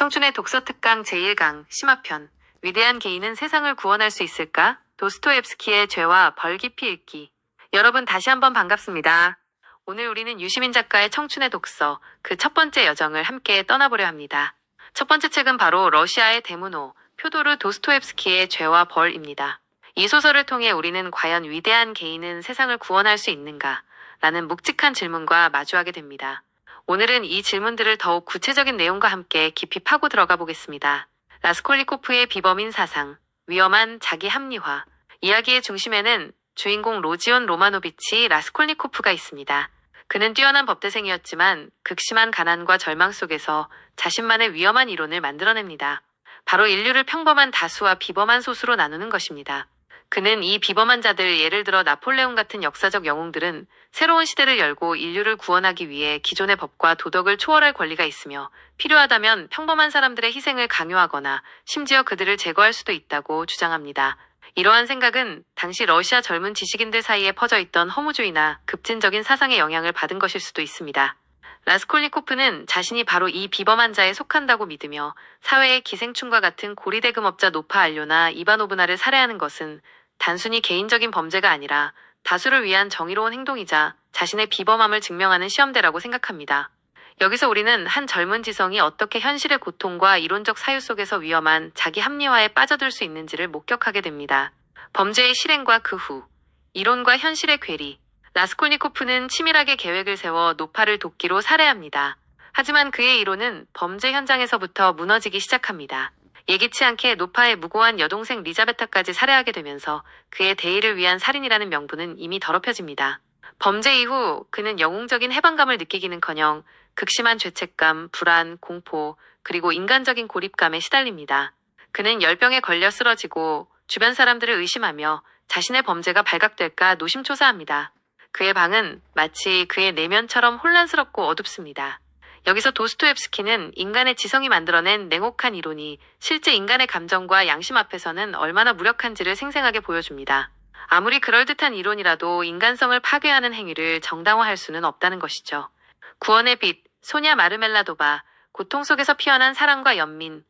청춘의 독서 특강 제1강 심화편 위대한 개인은 세상을 구원할 수 있을까? 도스토옙스키의 죄와 벌 깊이 읽기. 여러분 다시 한번 반갑습니다. 오늘 우리는 유시민 작가의 청춘의 독서 그 첫 번째 여정을 함께 떠나보려 합니다. 첫 번째 책은 바로 러시아의 대문호 표도르 도스토옙스키의 죄와 벌입니다. 이 소설을 통해 우리는 과연 위대한 개인은 세상을 구원할 수 있는가? 라는 묵직한 질문과 마주하게 됩니다. 오늘은 이 질문들을 더욱 구체적인 내용과 함께 깊이 파고 들어가 보겠습니다. 라스콜니코프의 비범인 사상, 위험한 자기 합리화. 이야기의 중심에는 주인공 로지온 로마노비치 라스콜니코프가 있습니다. 그는 뛰어난 법대생이었지만 극심한 가난과 절망 속에서 자신만의 위험한 이론을 만들어냅니다. 바로 인류를 평범한 다수와 비범한 소수로 나누는 것입니다. 그는 이 비범한 자들, 예를 들어 나폴레옹 같은 역사적 영웅들은 새로운 시대를 열고 인류를 구원하기 위해 기존의 법과 도덕을 초월할 권리가 있으며 필요하다면 평범한 사람들의 희생을 강요하거나 심지어 그들을 제거할 수도 있다고 주장합니다. 이러한 생각은 당시 러시아 젊은 지식인들 사이에 퍼져 있던 허무주의나 급진적인 사상의 영향을 받은 것일 수도 있습니다. 라스콜니코프는 자신이 바로 이 비범한 자에 속한다고 믿으며 사회의 기생충과 같은 고리대금업자 노파 알료나 이바노브나를 살해하는 것은 단순히 개인적인 범죄가 아니라 다수를 위한 정의로운 행동이자 자신의 비범함을 증명하는 시험대라고 생각합니다. 여기서 우리는 한 젊은 지성이 어떻게 현실의 고통과 이론적 사유 속에서 위험한 자기 합리화에 빠져들 수 있는지를 목격하게 됩니다. 범죄의 실행과 그 후, 이론과 현실의 괴리. 라스콜니코프는 치밀하게 계획을 세워 노파를 도끼로 살해합니다. 하지만 그의 이론은 범죄 현장에서부터 무너지기 시작합니다. 예기치 않게 노파의 무고한 여동생 리자베타까지 살해하게 되면서 그의 대의를 위한 살인이라는 명분은 이미 더럽혀집니다. 범죄 이후 그는 영웅적인 해방감을 느끼기는커녕 극심한 죄책감, 불안, 공포, 그리고 인간적인 고립감에 시달립니다. 그는 열병에 걸려 쓰러지고 주변 사람들을 의심하며 자신의 범죄가 발각될까 노심초사합니다. 그의 방은 마치 그의 내면처럼 혼란스럽고 어둡습니다. 여기서 도스토옙스키는 인간의 지성이 만들어낸 냉혹한 이론이 실제 인간의 감정과 양심 앞에서는 얼마나 무력한지를 생생하게 보여줍니다. 아무리 그럴듯한 이론이라도 인간성을 파괴하는 행위를 정당화할 수는 없다는 것이죠. 구원의 빛, 소냐 마르멜라도바, 고통 속에서 피어난 사랑과 연민.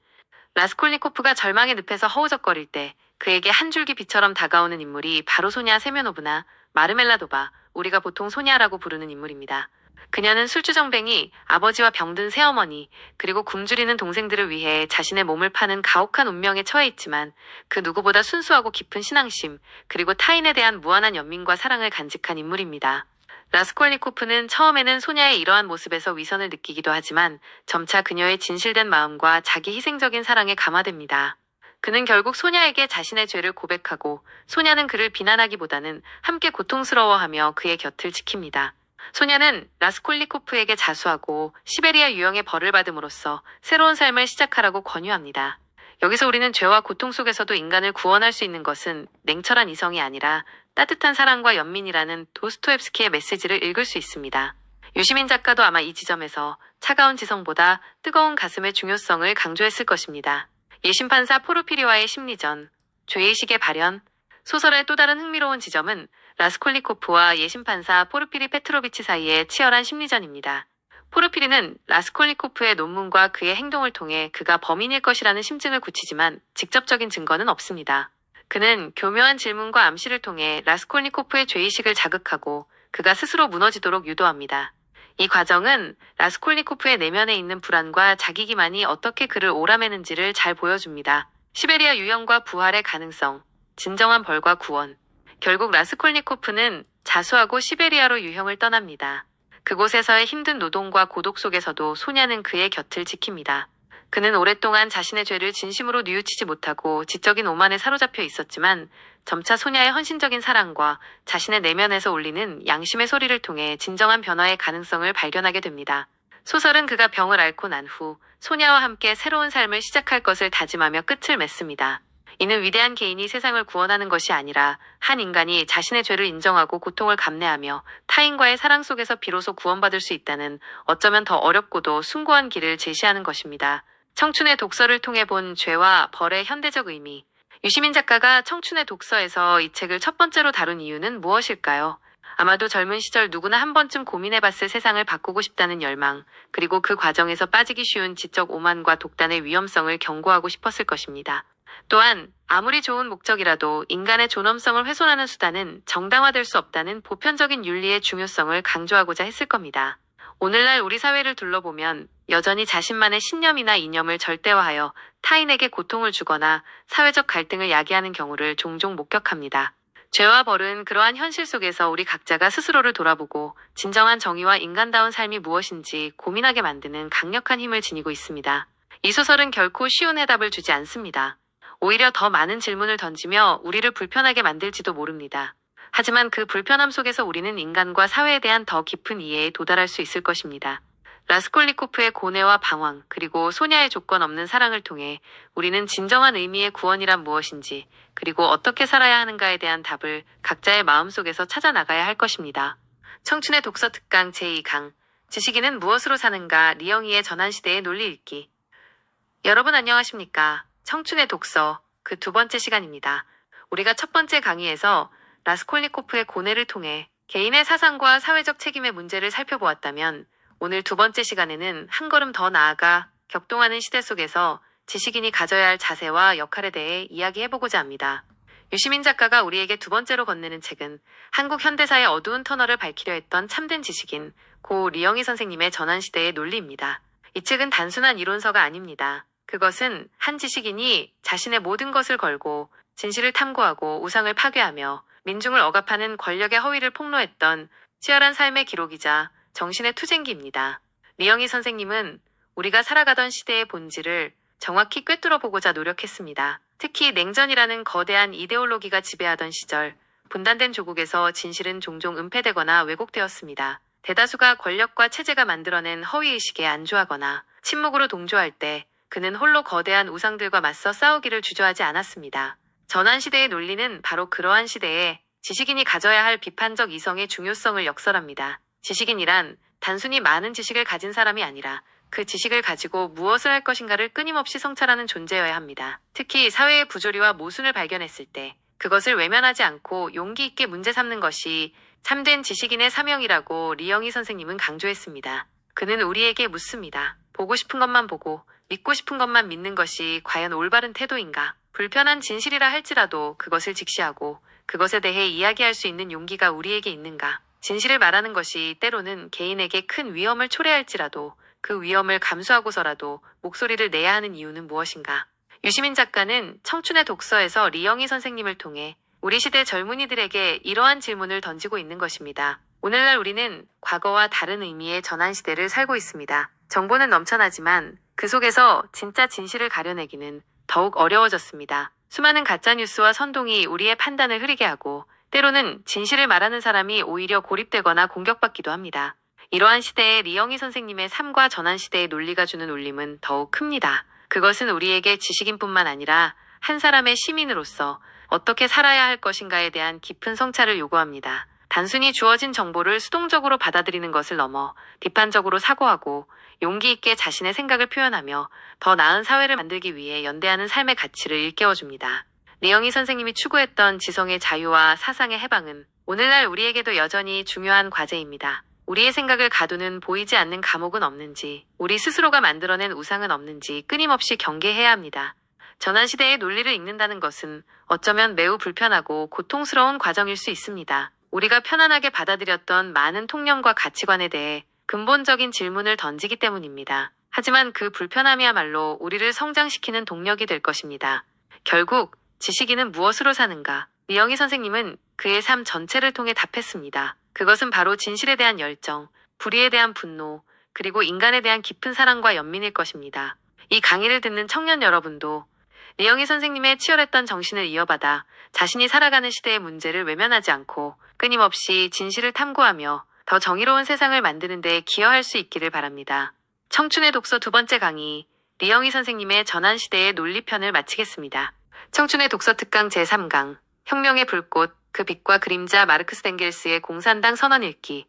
라스콜니코프가 절망의 늪에서 허우적거릴 때 그에게 한 줄기 빛처럼 다가오는 인물이 바로 소냐 세면노브나 마르멜라도바, 우리가 보통 소냐라고 부르는 인물입니다. 그녀는 술주정뱅이, 아버지와 병든 새어머니, 그리고 굶주리는 동생들을 위해 자신의 몸을 파는 가혹한 운명에 처해 있지만 그 누구보다 순수하고 깊은 신앙심, 그리고 타인에 대한 무한한 연민과 사랑을 간직한 인물입니다. 라스콜니코프는 처음에는 소냐의 이러한 모습에서 위선을 느끼기도 하지만 점차 그녀의 진실된 마음과 자기 희생적인 사랑에 감화됩니다. 그는 결국 소냐에게 자신의 죄를 고백하고 소냐는 그를 비난하기보다는 함께 고통스러워하며 그의 곁을 지킵니다. 소냐는 라스콜니코프에게 자수하고 시베리아 유형의 벌을 받음으로써 새로운 삶을 시작하라고 권유합니다. 여기서 우리는 죄와 고통 속에서도 인간을 구원할 수 있는 것은 냉철한 이성이 아니라 따뜻한 사랑과 연민이라는 도스토옙스키의 메시지를 읽을 수 있습니다. 유시민 작가도 아마 이 지점에서 차가운 지성보다 뜨거운 가슴의 중요성을 강조했을 것입니다. 예심판사 포르피리와의 심리전, 죄의식의 발현. 소설의 또 다른 흥미로운 지점은 라스콜니코프와 예심판사 포르피리 페트로비치 사이의 치열한 심리전입니다. 포르피리는 라스콜니코프의 논문과 그의 행동을 통해 그가 범인일 것이라는 심증을 굳히지만 직접적인 증거는 없습니다. 그는 교묘한 질문과 암시를 통해 라스콜니코프의 죄의식을 자극하고 그가 스스로 무너지도록 유도합니다. 이 과정은 라스콜니코프의 내면에 있는 불안과 자기 기만이 어떻게 그를 오라매는지를 잘 보여줍니다. 시베리아 유형과 부활의 가능성, 진정한 벌과 구원. 결국 라스콜니코프는 자수하고 시베리아로 유형을 떠납니다. 그곳에서의 힘든 노동과 고독 속에서도 소냐는 그의 곁을 지킵니다. 그는 오랫동안 자신의 죄를 진심으로 뉘우치지 못하고 지적인 오만에 사로잡혀 있었지만 점차 소냐의 헌신적인 사랑과 자신의 내면에서 울리는 양심의 소리를 통해 진정한 변화의 가능성을 발견하게 됩니다. 소설은 그가 병을 앓고 난 후 소냐와 함께 새로운 삶을 시작할 것을 다짐하며 끝을 맺습니다. 이는 위대한 개인이 세상을 구원하는 것이 아니라 한 인간이 자신의 죄를 인정하고 고통을 감내하며 타인과의 사랑 속에서 비로소 구원받을 수 있다는 어쩌면 더 어렵고도 숭고한 길을 제시하는 것입니다. 청춘의 독서를 통해 본 죄와 벌의 현대적 의미. 유시민 작가가 청춘의 독서에서 이 책을 첫 번째로 다룬 이유는 무엇일까요? 아마도 젊은 시절 누구나 한 번쯤 고민해봤을 세상을 바꾸고 싶다는 열망, 그리고 그 과정에서 빠지기 쉬운 지적 오만과 독단의 위험성을 경고하고 싶었을 것입니다. 또한 아무리 좋은 목적이라도 인간의 존엄성을 훼손하는 수단은 정당화될 수 없다는 보편적인 윤리의 중요성을 강조하고자 했을 겁니다. 오늘날 우리 사회를 둘러보면 여전히 자신만의 신념이나 이념을 절대화하여 타인에게 고통을 주거나 사회적 갈등을 야기하는 경우를 종종 목격합니다. 죄와 벌은 그러한 현실 속에서 우리 각자가 스스로를 돌아보고 진정한 정의와 인간다운 삶이 무엇인지 고민하게 만드는 강력한 힘을 지니고 있습니다. 이 소설은 결코 쉬운 해답을 주지 않습니다. 오히려 더 많은 질문을 던지며 우리를 불편하게 만들지도 모릅니다. 하지만 그 불편함 속에서 우리는 인간과 사회에 대한 더 깊은 이해에 도달할 수 있을 것입니다. 라스콜니코프의 고뇌와 방황, 그리고 소냐의 조건 없는 사랑을 통해 우리는 진정한 의미의 구원이란 무엇인지, 그리고 어떻게 살아야 하는가에 대한 답을 각자의 마음속에서 찾아 나가야 할 것입니다. 청춘의 독서 특강 제2강, 지식인은 무엇으로 사는가, 리영희의 전환시대의 논리 읽기. 여러분 안녕하십니까? 청춘의 독서, 그 두 번째 시간입니다. 우리가 첫 번째 강의에서 라스콜니코프의 고뇌를 통해 개인의 사상과 사회적 책임의 문제를 살펴보았다면, 오늘 두 번째 시간에는 한 걸음 더 나아가 격동하는 시대 속에서 지식인이 가져야 할 자세와 역할에 대해 이야기해보고자 합니다. 유시민 작가가 우리에게 두 번째로 건네는 책은 한국 현대사의 어두운 터널을 밝히려 했던 참된 지식인 고 리영희 선생님의 전환시대의 논리입니다. 이 책은 단순한 이론서가 아닙니다. 그것은 한 지식인이 자신의 모든 것을 걸고 진실을 탐구하고 우상을 파괴하며 민중을 억압하는 권력의 허위를 폭로했던 치열한 삶의 기록이자 정신의 투쟁기입니다. 리영희 선생님은 우리가 살아가던 시대의 본질을 정확히 꿰뚫어 보고자 노력했습니다. 특히 냉전이라는 거대한 이데올로기가 지배하던 시절, 분단된 조국에서 진실은 종종 은폐되거나 왜곡되었습니다. 대다수가 권력과 체제가 만들어낸 허위의식에 안주하거나 침묵으로 동조할 때 그는 홀로 거대한 우상들과 맞서 싸우기를 주저하지 않았습니다. 전환시대의 논리는 바로 그러한 시대에 지식인이 가져야 할 비판적 이성의 중요성을 역설합니다. 지식인이란 단순히 많은 지식을 가진 사람이 아니라 그 지식을 가지고 무엇을 할 것인가를 끊임없이 성찰하는 존재여야 합니다. 특히 사회의 부조리와 모순을 발견했을 때 그것을 외면하지 않고 용기 있게 문제 삼는 것이 참된 지식인의 사명이라고 리영희 선생님은 강조했습니다. 그는 우리에게 묻습니다. 보고 싶은 것만 보고 믿고 싶은 것만 믿는 것이 과연 올바른 태도인가? 불편한 진실이라 할지라도 그것을 직시하고 그것에 대해 이야기할 수 있는 용기가 우리에게 있는가? 진실을 말하는 것이 때로는 개인에게 큰 위험을 초래할지라도 그 위험을 감수하고서라도 목소리를 내야 하는 이유는 무엇인가? 유시민 작가는 청춘의 독서에서 리영희 선생님을 통해 우리 시대 젊은이들에게 이러한 질문을 던지고 있는 것입니다. 오늘날 우리는 과거와 다른 의미의 전환시대를 살고 있습니다. 정보는 넘쳐나지만 그 속에서 진짜 진실을 가려내기는 더욱 어려워졌습니다. 수많은 가짜뉴스와 선동이 우리의 판단을 흐리게 하고 때로는 진실을 말하는 사람이 오히려 고립되거나 공격받기도 합니다. 이러한 시대에 리영희 선생님의 삶과 전환시대의 논리가 주는 울림은 더욱 큽니다. 그것은 우리에게 지식인뿐만 아니라 한 사람의 시민으로서 어떻게 살아야 할 것인가에 대한 깊은 성찰을 요구합니다. 단순히 주어진 정보를 수동적으로 받아들이는 것을 넘어 비판적으로 사고하고 용기 있게 자신의 생각을 표현하며 더 나은 사회를 만들기 위해 연대하는 삶의 가치를 일깨워줍니다. 리영희 선생님이 추구했던 지성의 자유와 사상의 해방은 오늘날 우리에게도 여전히 중요한 과제입니다. 우리의 생각을 가두는 보이지 않는 감옥은 없는지, 우리 스스로가 만들어낸 우상은 없는지 끊임없이 경계해야 합니다. 전환시대의 논리를 읽는다는 것은 어쩌면 매우 불편하고 고통스러운 과정일 수 있습니다. 우리가 편안하게 받아들였던 많은 통념과 가치관에 대해 근본적인 질문을 던지기 때문입니다. 하지만 그 불편함이야말로 우리를 성장시키는 동력이 될 것입니다. 결국 지식인은 무엇으로 사는가? 리영희 선생님은 그의 삶 전체를 통해 답했습니다. 그것은 바로 진실에 대한 열정, 불의에 대한 분노, 그리고 인간에 대한 깊은 사랑과 연민일 것입니다. 이 강의를 듣는 청년 여러분도 리영희 선생님의 치열했던 정신을 이어받아 자신이 살아가는 시대의 문제를 외면하지 않고 끊임없이 진실을 탐구하며 더 정의로운 세상을 만드는 데 기여할 수 있기를 바랍니다. 청춘의 독서 두 번째 강의, 리영희 선생님의 전환시대의 논리편을 마치겠습니다. 청춘의 독서 특강 제3강, 혁명의 불꽃, 그 빛과 그림자 마르크스 엥겔스의 공산당 선언 읽기.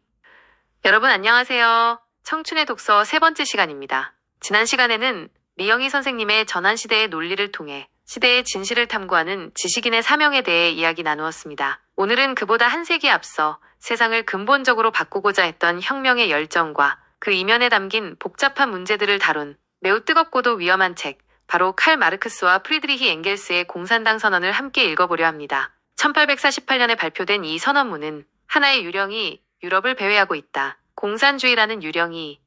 여러분 안녕하세요. 청춘의 독서 세 번째 시간입니다. 지난 시간에는 리영희 선생님의 전환시대의 논리를 통해 시대의 진실을 탐구하는 지식인의 사명에 대해 이야기 나누었습니다. 오늘은 그보다 한 세기 앞서 세상을 근본적으로 바꾸고자 했던 혁명의 열정과 그 이면에 담긴 복잡한 문제들을 다룬 매우 뜨겁고도 위험한 책, 바로 칼 마르크스와 프리드리히 엥겔스의 공산당 선언을 함께 읽어보려 합니다. 1848년에 발표된 이 선언문은 하나의 유령이 유럽을 배회하고 있다. 공산주의라는 유령이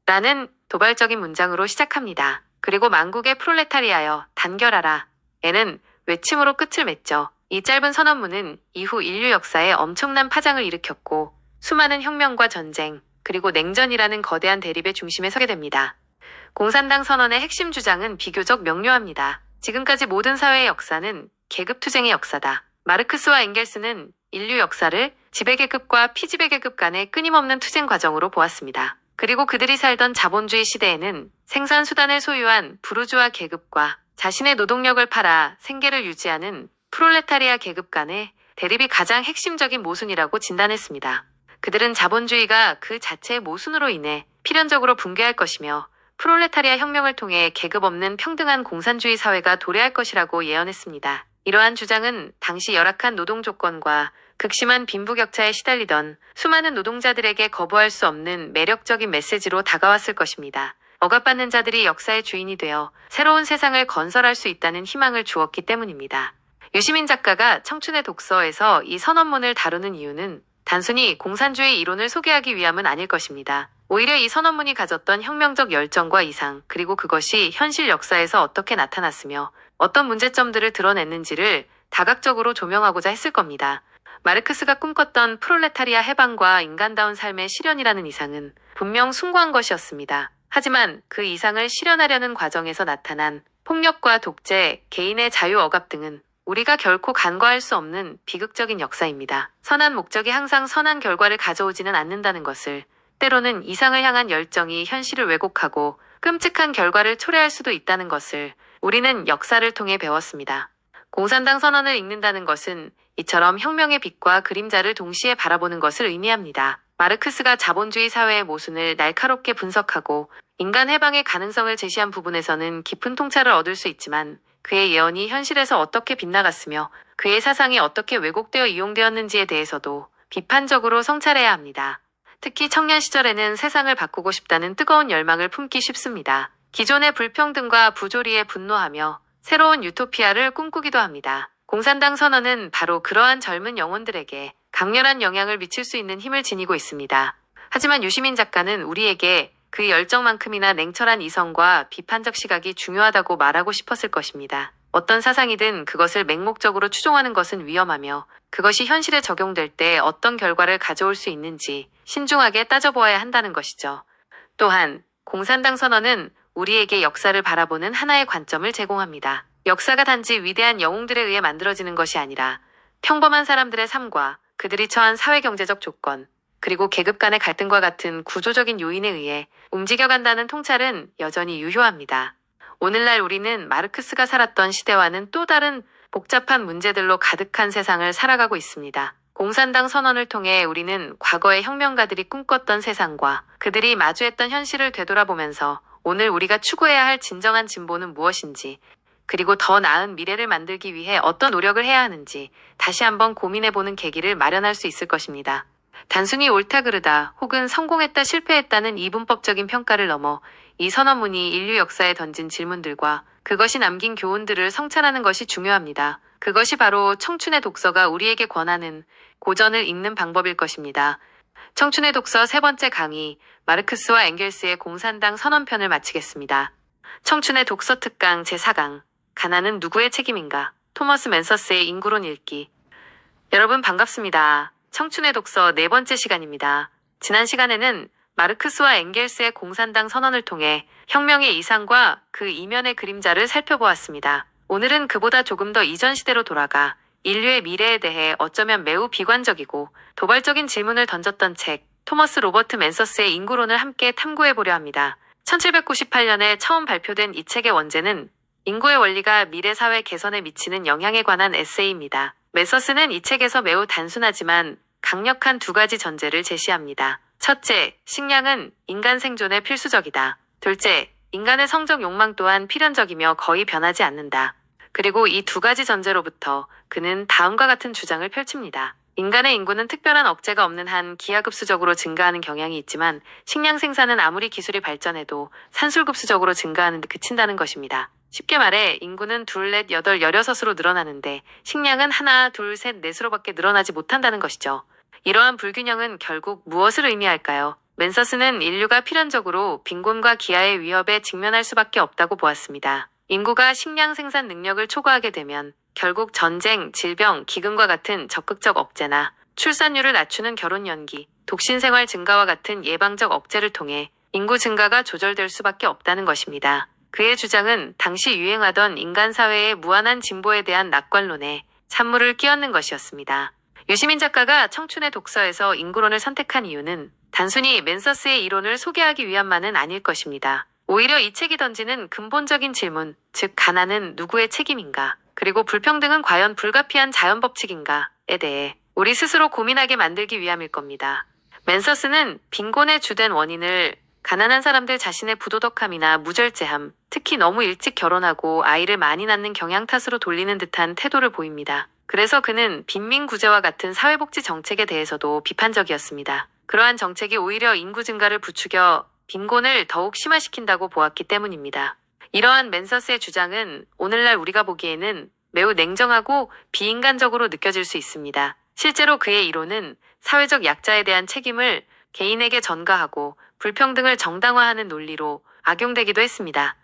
라는 도발적인 문장으로 시작합니다. 그리고 만국의 프롤레타리아여 단결하라. 에는 외침으로 끝을 맺죠. 이 짧은 선언문은 이후 인류 역사에 엄청난 파장을 일으켰고 수많은 혁명과 전쟁, 그리고 냉전이라는 거대한 대립의 중심에 서게 됩니다. 공산당 선언의 핵심 주장은 비교적 명료합니다. 지금까지 모든 사회의 역사는 계급투쟁의 역사다. 마르크스와 엥겔스는 인류 역사를 지배계급과 피지배계급 간의 끊임없는 투쟁 과정으로 보았습니다. 그리고 그들이 살던 자본주의 시대에는 생산수단을 소유한 부르주아 계급과 자신의 노동력을 팔아 생계를 유지하는 프롤레타리아 계급 간의 대립이 가장 핵심적인 모순이라고 진단했습니다. 그들은 자본주의가 그 자체의 모순으로 인해 필연적으로 붕괴할 것이며 프롤레타리아 혁명을 통해 계급 없는 평등한 공산주의 사회가 도래할 것이라고 예언했습니다. 이러한 주장은 당시 열악한 노동 조건과 극심한 빈부격차에 시달리던 수많은 노동자들에게 거부할 수 없는 매력적인 메시지로 다가왔을 것입니다. 억압받는 자들이 역사의 주인이 되어 새로운 세상을 건설할 수 있다는 희망을 주었기 때문입니다. 유시민 작가가 청춘의 독서에서 이 선언문을 다루는 이유는 단순히 공산주의 이론을 소개하기 위함은 아닐 것입니다. 오히려 이 선언문이 가졌던 혁명적 열정과 이상, 그리고 그것이 현실 역사에서 어떻게 나타났으며 어떤 문제점들을 드러냈는지를 다각적으로 조명하고자 했을 겁니다. 마르크스가 꿈꿨던 프롤레타리아 해방과 인간다운 삶의 실현이라는 이상은 분명 숭고한 것이었습니다. 하지만 그 이상을 실현하려는 과정에서 나타난 폭력과 독재, 개인의 자유 억압 등은 우리가 결코 간과할 수 없는 비극적인 역사입니다. 선한 목적이 항상 선한 결과를 가져오지는 않는다는 것을, 때로는 이상을 향한 열정이 현실을 왜곡하고 끔찍한 결과를 초래할 수도 있다는 것을 우리는 역사를 통해 배웠습니다. 공산당 선언을 읽는다는 것은 이처럼 혁명의 빛과 그림자를 동시에 바라보는 것을 의미합니다. 마르크스가 자본주의 사회의 모순을 날카롭게 분석하고 인간 해방의 가능성을 제시한 부분에서는 깊은 통찰을 얻을 수 있지만 그의 예언이 현실에서 어떻게 빗나갔으며 그의 사상이 어떻게 왜곡되어 이용되었는지에 대해서도 비판적으로 성찰해야 합니다. 특히 청년 시절에는 세상을 바꾸고 싶다는 뜨거운 열망을 품기 쉽습니다. 기존의 불평등과 부조리에 분노하며 새로운 유토피아를 꿈꾸기도 합니다. 공산당 선언은 바로 그러한 젊은 영혼들에게 강렬한 영향을 미칠 수 있는 힘을 지니고 있습니다. 하지만 유시민 작가는 우리에게 그 열정만큼이나 냉철한 이성과 비판적 시각이 중요하다고 말하고 싶었을 것입니다. 어떤 사상이든 그것을 맹목적으로 추종하는 것은 위험하며 그것이 현실에 적용될 때 어떤 결과를 가져올 수 있는지 신중하게 따져보아야 한다는 것이죠. 또한 공산당 선언은 우리에게 역사를 바라보는 하나의 관점을 제공합니다. 역사가 단지 위대한 영웅들에 의해 만들어지는 것이 아니라 평범한 사람들의 삶과 그들이 처한 사회경제적 조건, 그리고 계급 간의 갈등과 같은 구조적인 요인에 의해 움직여간다는 통찰은 여전히 유효합니다. 오늘날 우리는 마르크스가 살았던 시대와는 또 다른 복잡한 문제들로 가득한 세상을 살아가고 있습니다. 공산당 선언을 통해 우리는 과거의 혁명가들이 꿈꿨던 세상과 그들이 마주했던 현실을 되돌아보면서 오늘 우리가 추구해야 할 진정한 진보는 무엇인지, 그리고 더 나은 미래를 만들기 위해 어떤 노력을 해야 하는지 다시 한번 고민해보는 계기를 마련할 수 있을 것입니다. 단순히 옳다 그르다 혹은 성공했다 실패했다는 이분법적인 평가를 넘어 이 선언문이 인류 역사에 던진 질문들과 그것이 남긴 교훈들을 성찰하는 것이 중요합니다. 그것이 바로 청춘의 독서가 우리에게 권하는 고전을 읽는 방법일 것입니다. 청춘의 독서 세 번째 강의, 마르크스와 엥겔스의 공산당 선언편을 마치겠습니다. 청춘의 독서 특강 제4강, 가난은 누구의 책임인가? 토머스 맨서스의 인구론 읽기. 여러분 반갑습니다. 청춘의 독서 네 번째 시간입니다. 지난 시간에는 마르크스와 엥겔스의 공산당 선언을 통해 혁명의 이상과 그 이면의 그림자를 살펴보았습니다. 오늘은 그보다 조금 더 이전 시대로 돌아가 인류의 미래에 대해 어쩌면 매우 비관적이고 도발적인 질문을 던졌던 책, 토머스 로버트 맨서스의 인구론을 함께 탐구해보려 합니다. 1798년에 처음 발표된 이 책의 원제는 인구의 원리가 미래 사회 개선에 미치는 영향에 관한 에세이입니다. 맨서스는 이 책에서 매우 단순하지만 강력한 두 가지 전제를 제시합니다. 첫째, 식량은 인간 생존에 필수적이다. 둘째, 인간의 성적 욕망 또한 필연적이며 거의 변하지 않는다. 그리고 이 두 가지 전제로부터 그는 다음과 같은 주장을 펼칩니다. 인간의 인구는 특별한 억제가 없는 한 기하급수적으로 증가하는 경향이 있지만 식량 생산은 아무리 기술이 발전해도 산술급수적으로 증가하는 데 그친다는 것입니다. 쉽게 말해 인구는 둘, 넷, 여덟, 열여섯으로 늘어나는데 식량은 하나, 둘, 셋, 넷으로밖에 늘어나지 못한다는 것이죠. 이러한 불균형은 결국 무엇을 의미할까요? 맨서스는 인류가 필연적으로 빈곤과 기아의 위협에 직면할 수밖에 없다고 보았습니다. 인구가 식량 생산 능력을 초과하게 되면 결국 전쟁, 질병, 기근과 같은 적극적 억제나 출산율을 낮추는 결혼 연기, 독신 생활 증가와 같은 예방적 억제를 통해 인구 증가가 조절될 수밖에 없다는 것입니다. 그의 주장은 당시 유행하던 인간 사회의 무한한 진보에 대한 낙관론에 찬물을 끼얹는 것이었습니다. 유시민 작가가 청춘의 독서에서 인구론을 선택한 이유는 단순히 맨서스의 이론을 소개하기 위함만은 아닐 것입니다. 오히려 이 책이 던지는 근본적인 질문, 즉 가난은 누구의 책임인가, 그리고 불평등은 과연 불가피한 자연법칙인가에 대해 우리 스스로 고민하게 만들기 위함일 겁니다. 맨서스는 빈곤의 주된 원인을 가난한 사람들 자신의 부도덕함이나 무절제함, 특히 너무 일찍 결혼하고 아이를 많이 낳는 경향 탓으로 돌리는 듯한 태도를 보입니다. 그래서 그는 빈민구제와 같은 사회복지 정책에 대해서도 비판적이었습니다. 그러한 정책이 오히려 인구 증가를 부추겨 빈곤을 더욱 심화시킨다고 보았기 때문입니다. 이러한 맨서스의 주장은 오늘날 우리가 보기에는 매우 냉정하고 비인간적으로 느껴질 수 있습니다. 실제로 그의 이론은 사회적 약자에 대한 책임을 개인에게 전가하고 불평등을 정당화하는 논리로 악용되기도 했습니다.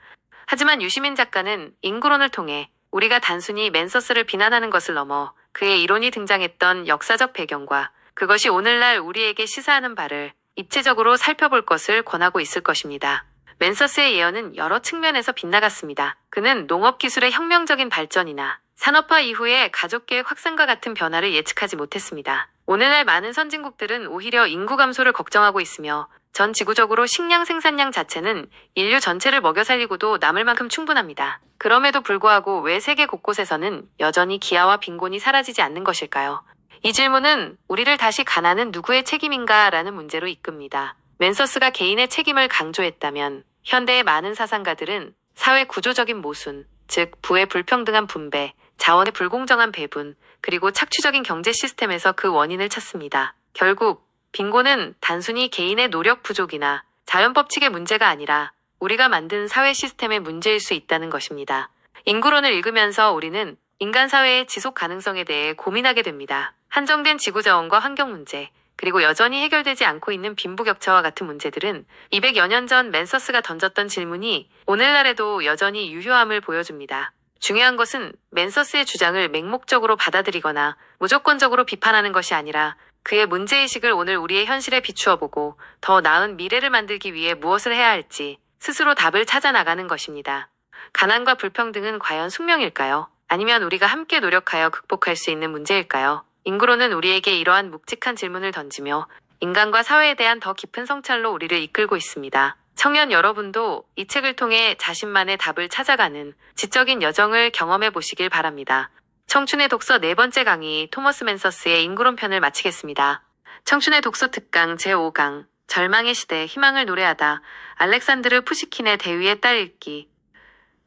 하지만 유시민 작가는 인구론을 통해 우리가 단순히 맨서스를 비난하는 것을 넘어 그의 이론이 등장했던 역사적 배경과 그것이 오늘날 우리에게 시사하는 바를 입체적으로 살펴볼 것을 권하고 있을 것입니다. 맨서스의 예언은 여러 측면에서 빗나갔습니다. 그는 농업기술의 혁명적인 발전이나 산업화 이후의 가족계획 확산과 같은 변화를 예측하지 못했습니다. 오늘날 많은 선진국들은 오히려 인구 감소를 걱정하고 있으며 전 지구적으로 식량 생산량 자체는 인류 전체를 먹여 살리고도 남을 만큼 충분합니다. 그럼에도 불구하고 왜 세계 곳곳에서는 여전히 기아와 빈곤이 사라지지 않는 것일까요? 이 질문은 우리를 다시 가난은 누구의 책임인가 라는 문제로 이끕니다. 맨서스가 개인의 책임을 강조했다면 현대의 많은 사상가들은 사회 구조적인 모순, 즉 부의 불평등한 분배, 자원의 불공정한 배분, 그리고 착취적인 경제 시스템에서 그 원인을 찾습니다. 결국 빈곤은 단순히 개인의 노력 부족이나 자연법칙의 문제가 아니라 우리가 만든 사회 시스템의 문제일 수 있다는 것입니다. 인구론을 읽으면서 우리는 인간 사회의 지속 가능성에 대해 고민하게 됩니다. 한정된 지구 자원과 환경 문제, 그리고 여전히 해결되지 않고 있는 빈부격차와 같은 문제들은 200여 년 전 맨서스가 던졌던 질문이 오늘날에도 여전히 유효함을 보여줍니다. 중요한 것은 맨서스의 주장을 맹목적으로 받아들이거나 무조건적으로 비판하는 것이 아니라 그의 문제의식을 오늘 우리의 현실에 비추어 보고 더 나은 미래를 만들기 위해 무엇을 해야 할지 스스로 답을 찾아 나가는 것입니다. 가난과 불평등은 과연 숙명일까요? 아니면 우리가 함께 노력하여 극복할 수 있는 문제일까요? 인구론은 우리에게 이러한 묵직한 질문을 던지며 인간과 사회에 대한 더 깊은 성찰로 우리를 이끌고 있습니다. 청년 여러분도 이 책을 통해 자신만의 답을 찾아가는 지적인 여정을 경험해 보시길 바랍니다. 청춘의 독서 네 번째 강의 토머스 맨서스의 인구론 편을 마치겠습니다. 청춘의 독서 특강 제5강 절망의 시대 희망을 노래하다 알렉산드르 푸시킨의 대위의 딸 읽기.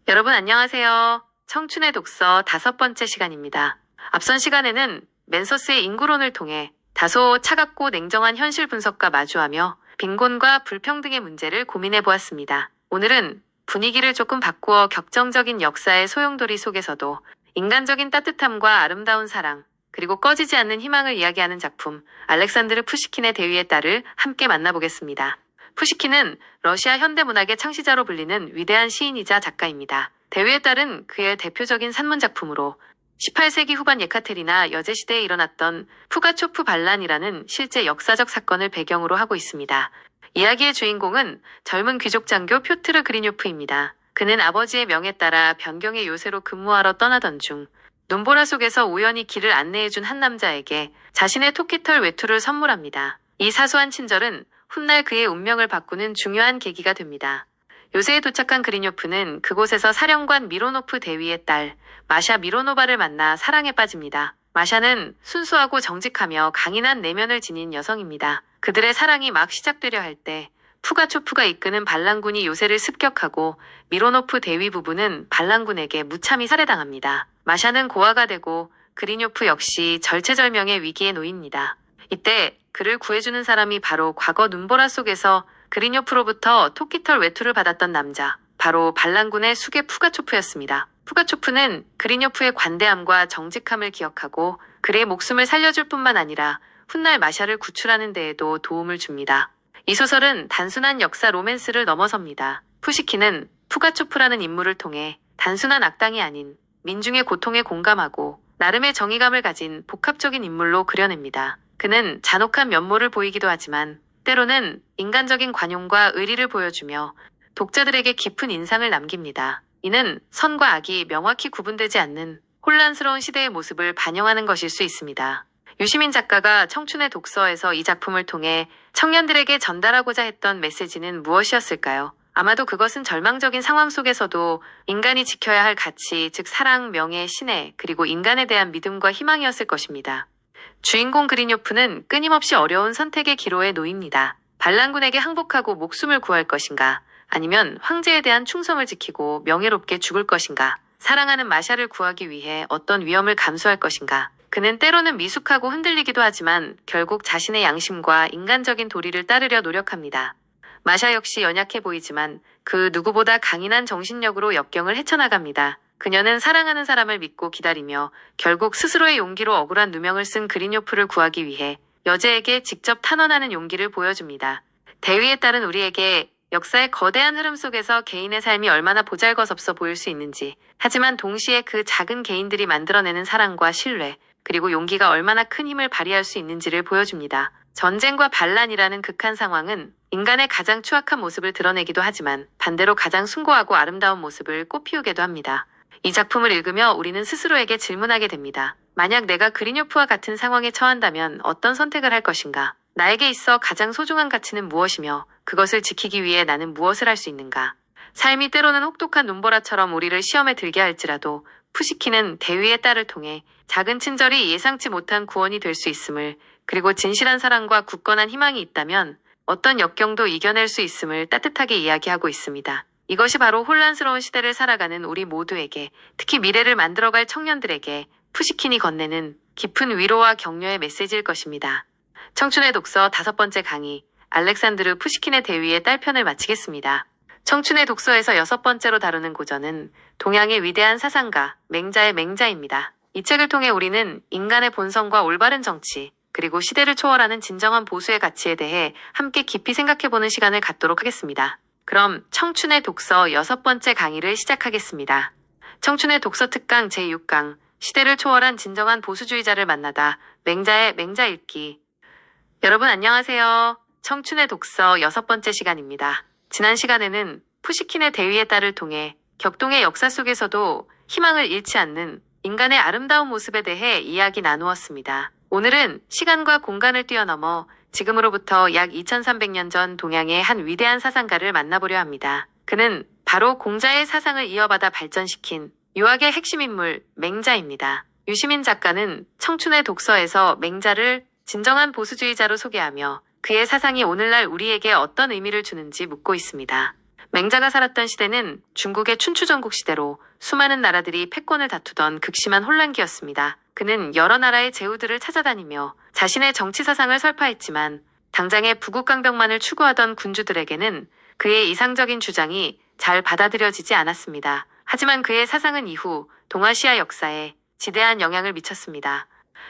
여러분 안녕하세요. 청춘의 독서 다섯 번째 시간입니다. 앞선 시간에는 맨서스의 인구론을 통해 다소 차갑고 냉정한 현실 분석과 마주하며 빈곤과 불평등의 문제를 고민해 보았습니다. 오늘은 분위기를 조금 바꾸어 격정적인 역사의 소용돌이 속에서도 인간적인 따뜻함과 아름다운 사랑, 그리고 꺼지지 않는 희망을 이야기하는 작품 알렉산드르 푸시킨의 대위의 딸을 함께 만나보겠습니다. 푸시킨은 러시아 현대문학의 창시자로 불리는 위대한 시인이자 작가입니다. 대위의 딸은 그의 대표적인 산문작품으로 18세기 후반 예카테리나 여제시대에 일어났던 푸가초프 반란이라는 실제 역사적 사건을 배경으로 하고 있습니다. 이야기의 주인공은 젊은 귀족 장교 표트르 그리뇨프입니다. 그는 아버지의 명에 따라 변경의 요새로 근무하러 떠나던 중 눈보라 속에서 우연히 길을 안내해준 한 남자에게 자신의 토끼털 외투를 선물합니다. 이 사소한 친절은 훗날 그의 운명을 바꾸는 중요한 계기가 됩니다. 요새에 도착한 그리뇨프는 그곳에서 사령관 미로노프 대위의 딸 마샤 미로노바를 만나 사랑에 빠집니다. 마샤는 순수하고 정직하며 강인한 내면을 지닌 여성입니다. 그들의 사랑이 막 시작되려 할 때 푸가초프가 이끄는 반란군이 요새를 습격하고 미로노프 대위 부부는 반란군에게 무참히 살해당합니다. 마샤는 고아가 되고 그린요프 역시 절체절명의 위기에 놓입니다. 이때 그를 구해주는 사람이 바로 과거 눈보라 속에서 그린요프로부터 토끼털 외투를 받았던 남자, 바로 반란군의 수게 푸가초프였습니다. 푸가초프는 그린요프의 관대함과 정직함을 기억하고 그의 목숨을 살려줄 뿐만 아니라 훗날 마샤를 구출하는 데에도 도움을 줍니다. 이 소설은 단순한 역사 로맨스를 넘어섭니다. 푸시킨은 푸가초프라는 인물을 통해 단순한 악당이 아닌 민중의 고통에 공감하고 나름의 정의감을 가진 복합적인 인물로 그려냅니다. 그는 잔혹한 면모를 보이기도 하지만 때로는 인간적인 관용과 의리를 보여주며 독자들에게 깊은 인상을 남깁니다. 이는 선과 악이 명확히 구분되지 않는 혼란스러운 시대의 모습을 반영하는 것일 수 있습니다. 유시민 작가가 청춘의 독서에서 이 작품을 통해 청년들에게 전달하고자 했던 메시지는 무엇이었을까요? 아마도 그것은 절망적인 상황 속에서도 인간이 지켜야 할 가치, 즉 사랑, 명예, 신뢰, 그리고 인간에 대한 믿음과 희망이었을 것입니다. 주인공 그린요프는 끊임없이 어려운 선택의 기로에 놓입니다. 반란군에게 항복하고 목숨을 구할 것인가? 아니면 황제에 대한 충성을 지키고 명예롭게 죽을 것인가? 사랑하는 마샤를 구하기 위해 어떤 위험을 감수할 것인가? 그는 때로는 미숙하고 흔들리기도 하지만 결국 자신의 양심과 인간적인 도리를 따르려 노력합니다. 마샤 역시 연약해 보이지만 그 누구보다 강인한 정신력으로 역경을 헤쳐나갑니다. 그녀는 사랑하는 사람을 믿고 기다리며 결국 스스로의 용기로 억울한 누명을 쓴 그린요프를 구하기 위해 여제에게 직접 탄원하는 용기를 보여줍니다. 대위에 따른 우리에게 역사의 거대한 흐름 속에서 개인의 삶이 얼마나 보잘것없어 보일 수 있는지, 하지만 동시에 그 작은 개인들이 만들어내는 사랑과 신뢰, 그리고 용기가 얼마나 큰 힘을 발휘할 수 있는지를 보여줍니다. 전쟁과 반란이라는 극한 상황은 인간의 가장 추악한 모습을 드러내기도 하지만 반대로 가장 숭고하고 아름다운 모습을 꽃피우게도 합니다. 이 작품을 읽으며 우리는 스스로에게 질문하게 됩니다. 만약 내가 그린요프와 같은 상황에 처한다면 어떤 선택을 할 것인가? 나에게 있어 가장 소중한 가치는 무엇이며 그것을 지키기 위해 나는 무엇을 할 수 있는가? 삶이 때로는 혹독한 눈보라처럼 우리를 시험에 들게 할지라도 푸시킨은 대위의 딸을 통해 작은 친절이 예상치 못한 구원이 될 수 있음을, 그리고 진실한 사랑과 굳건한 희망이 있다면 어떤 역경도 이겨낼 수 있음을 따뜻하게 이야기하고 있습니다. 이것이 바로 혼란스러운 시대를 살아가는 우리 모두에게, 특히 미래를 만들어갈 청년들에게 푸시킨이 건네는 깊은 위로와 격려의 메시지일 것입니다. 청춘의 독서 5번째 강의, 알렉산드르 푸시킨의 대위의 딸 편을 마치겠습니다. 청춘의 독서에서 6번째로 다루는 고전은 동양의 위대한 사상가 맹자의 맹자입니다. 이 책을 통해 우리는 인간의 본성과 올바른 정치, 그리고 시대를 초월하는 진정한 보수의 가치에 대해 함께 깊이 생각해보는 시간을 갖도록 하겠습니다. 그럼 청춘의 독서 6번째 강의를 시작하겠습니다. 청춘의 독서 특강 제6강, 시대를 초월한 진정한 보수주의자를 만나다, 맹자의 맹자 읽기. 여러분 안녕하세요. 청춘의 독서 6번째 시간입니다. 지난 시간에는 푸시킨의 대위의 딸을 통해 격동의 역사 속에서도 희망을 잃지 않는 인간의 아름다운 모습에 대해 이야기 나누었습니다. 오늘은 시간과 공간을 뛰어넘어 지금으로부터 약 2300년 전 동양의 한 위대한 사상가를 만나보려 합니다. 그는 바로 공자의 사상을 이어받아 발전시킨 유학의 핵심 인물 맹자입니다. 유시민 작가는 청춘의 독서에서 맹자를 진정한 보수주의자로 소개하며 그의 사상이 오늘날 우리에게 어떤 의미를 주는지 묻고 있습니다. 맹자가 살았던 시대는 중국의 춘추전국 시대로 수많은 나라들이 패권을 다투던 극심한 혼란기였습니다. 그는 여러 나라의 제후들을 찾아다니며 자신의 정치 사상을 설파했지만 당장의 부국강병만을 추구하던 군주들에게는 그의 이상적인 주장이 잘 받아들여지지 않았습니다. 하지만 그의 사상은 이후 동아시아 역사에 지대한 영향을 미쳤습니다.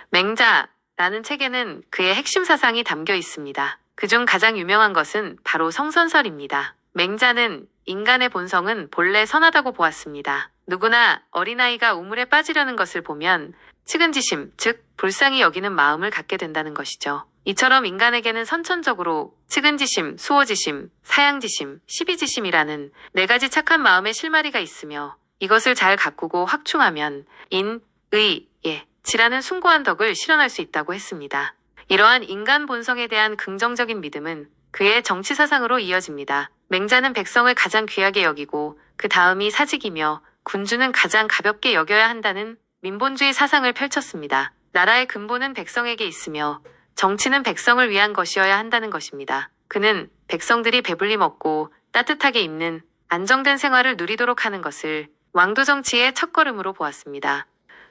맹자라는 책에는 그의 핵심 사상이 담겨 있습니다. 그중 가장 유명한 것은 바로 성선설입니다. 맹자는 인간의 본성은 본래 선하다고 보았습니다. 누구나 어린아이가 우물에 빠지려는 것을 보면 측은지심, 즉 불쌍히 여기는 마음을 갖게 된다는 것이죠. 이처럼 인간에게는 선천적으로 측은지심, 수호지심, 사양지심, 시비지심이라는 4가지 착한 마음의 실마리가 있으며 이것을 잘 가꾸고 확충하면 인, 의, 예, 지라는 숭고한 덕을 실현할 수 있다고 했습니다. 이러한 인간 본성에 대한 긍정적인 믿음은 그의 정치 사상으로 이어집니다. 맹자는 백성을 가장 귀하게 여기고 그 다음이 사직이며 군주는 가장 가볍게 여겨야 한다는 민본주의 사상을 펼쳤습니다. 나라의 근본은 백성에게 있으며 정치는 백성을 위한 것이어야 한다는 것입니다. 그는 백성들이 배불리 먹고 따뜻하게 입는 안정된 생활을 누리도록 하는 것을 왕도 정치의 첫걸음으로 보았습니다.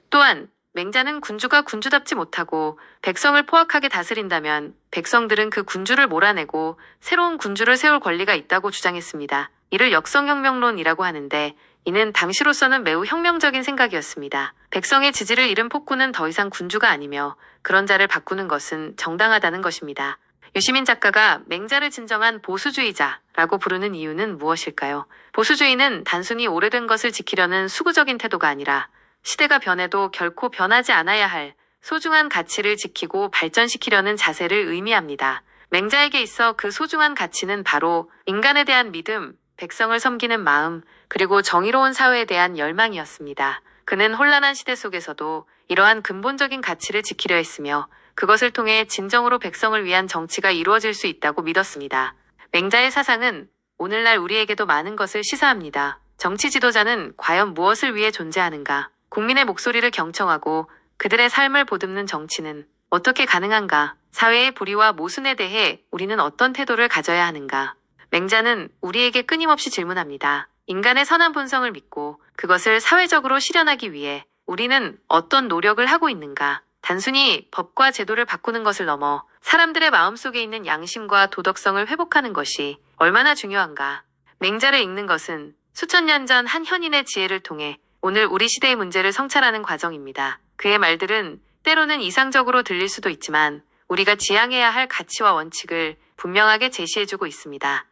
또한 맹자는 군주가 군주답지 못하고 백성을 포악하게 다스린다면 백성들은 그 군주를 몰아내고 새로운 군주를 세울 권리가 있다고 주장했습니다. 이를 역성혁명론이라고 하는데 이는 당시로서는 매우 혁명적인 생각이었습니다. 백성의 지지를 잃은 폭군은 더 이상 군주가 아니며 그런 자를 바꾸는 것은 정당하다는 것입니다. 유시민 작가가 맹자를 진정한 보수주의자라고 부르는 이유는 무엇일까요? 보수주의는 단순히 오래된 것을 지키려는 수구적인 태도가 아니라 시대가 변해도 결코 변하지 않아야 할 소중한 가치를 지키고 발전시키려는 자세를 의미합니다. 맹자에게 있어 그 소중한 가치는 바로 인간에 대한 믿음, 백성을 섬기는 마음, 그리고 정의로운 사회에 대한 열망이었습니다. 그는 혼란한 시대 속에서도 이러한 근본적인 가치를 지키려 했으며 그것을 통해 진정으로 백성을 위한 정치가 이루어질 수 있다고 믿었습니다. 맹자의 사상은 오늘날 우리에게도 많은 것을 시사합니다. 정치 지도자는 과연 무엇을 위해 존재하는가? 국민의 목소리를 경청하고 그들의 삶을 보듬는 정치는 어떻게 가능한가? 사회의 불의와 모순에 대해 우리는 어떤 태도를 가져야 하는가? 맹자는 우리에게 끊임없이 질문합니다. 인간의 선한 본성을 믿고 그것을 사회적으로 실현하기 위해 우리는 어떤 노력을 하고 있는가? 단순히 법과 제도를 바꾸는 것을 넘어 사람들의 마음속에 있는 양심과 도덕성을 회복하는 것이 얼마나 중요한가? 맹자를 읽는 것은 수천 년 전 한 현인의 지혜를 통해 오늘 우리 시대의 문제를 성찰하는 과정입니다. 그의 말들은 때로는 이상적으로 들릴 수도 있지만 우리가 지향해야 할 가치와 원칙을 분명하게 제시해주고 있습니다.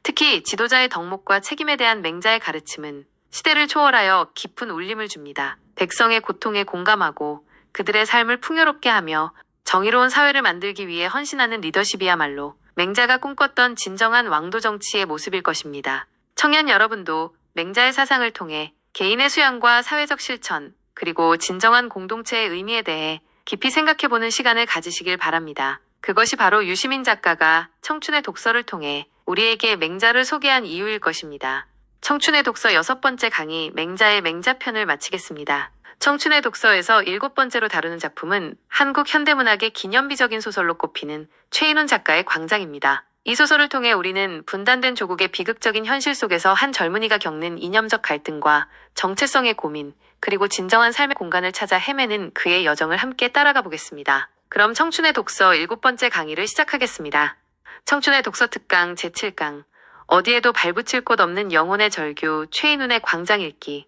특히 지도자의 덕목과 책임에 대한 맹자의 가르침은 시대를 초월하여 깊은 울림을 줍니다. 백성의 고통에 공감하고 그들의 삶을 풍요롭게 하며 정의로운 사회를 만들기 위해 헌신하는 리더십이야말로 맹자가 꿈꿨던 진정한 왕도 정치의 모습일 것입니다. 청년 여러분도 맹자의 사상을 통해 개인의 수양과 사회적 실천, 그리고 진정한 공동체의 의미에 대해 깊이 생각해보는 시간을 가지시길 바랍니다. 그것이 바로 유시민 작가가 청춘의 독서를 통해 우리에게 맹자를 소개한 이유일 것입니다. 청춘의 독서 6번째 강의 맹자의 맹자편을 마치겠습니다. 청춘의 독서에서 7번째로 다루는 작품은 한국 현대문학의 기념비적인 소설로 꼽히는 최인훈 작가의 광장입니다. 이 소설을 통해 우리는 분단된 조국의 비극적인 현실 속에서 한 젊은이가 겪는 이념적 갈등과 정체성의 고민, 그리고 진정한 삶의 공간을 찾아 헤매는 그의 여정을 함께 따라가 보겠습니다. 그럼 청춘의 독서 7번째 강의를 시작하겠습니다. 청춘의 독서 특강 제7강 어디에도 발붙일 곳 없는 영혼의 절규 최인훈의 광장 읽기.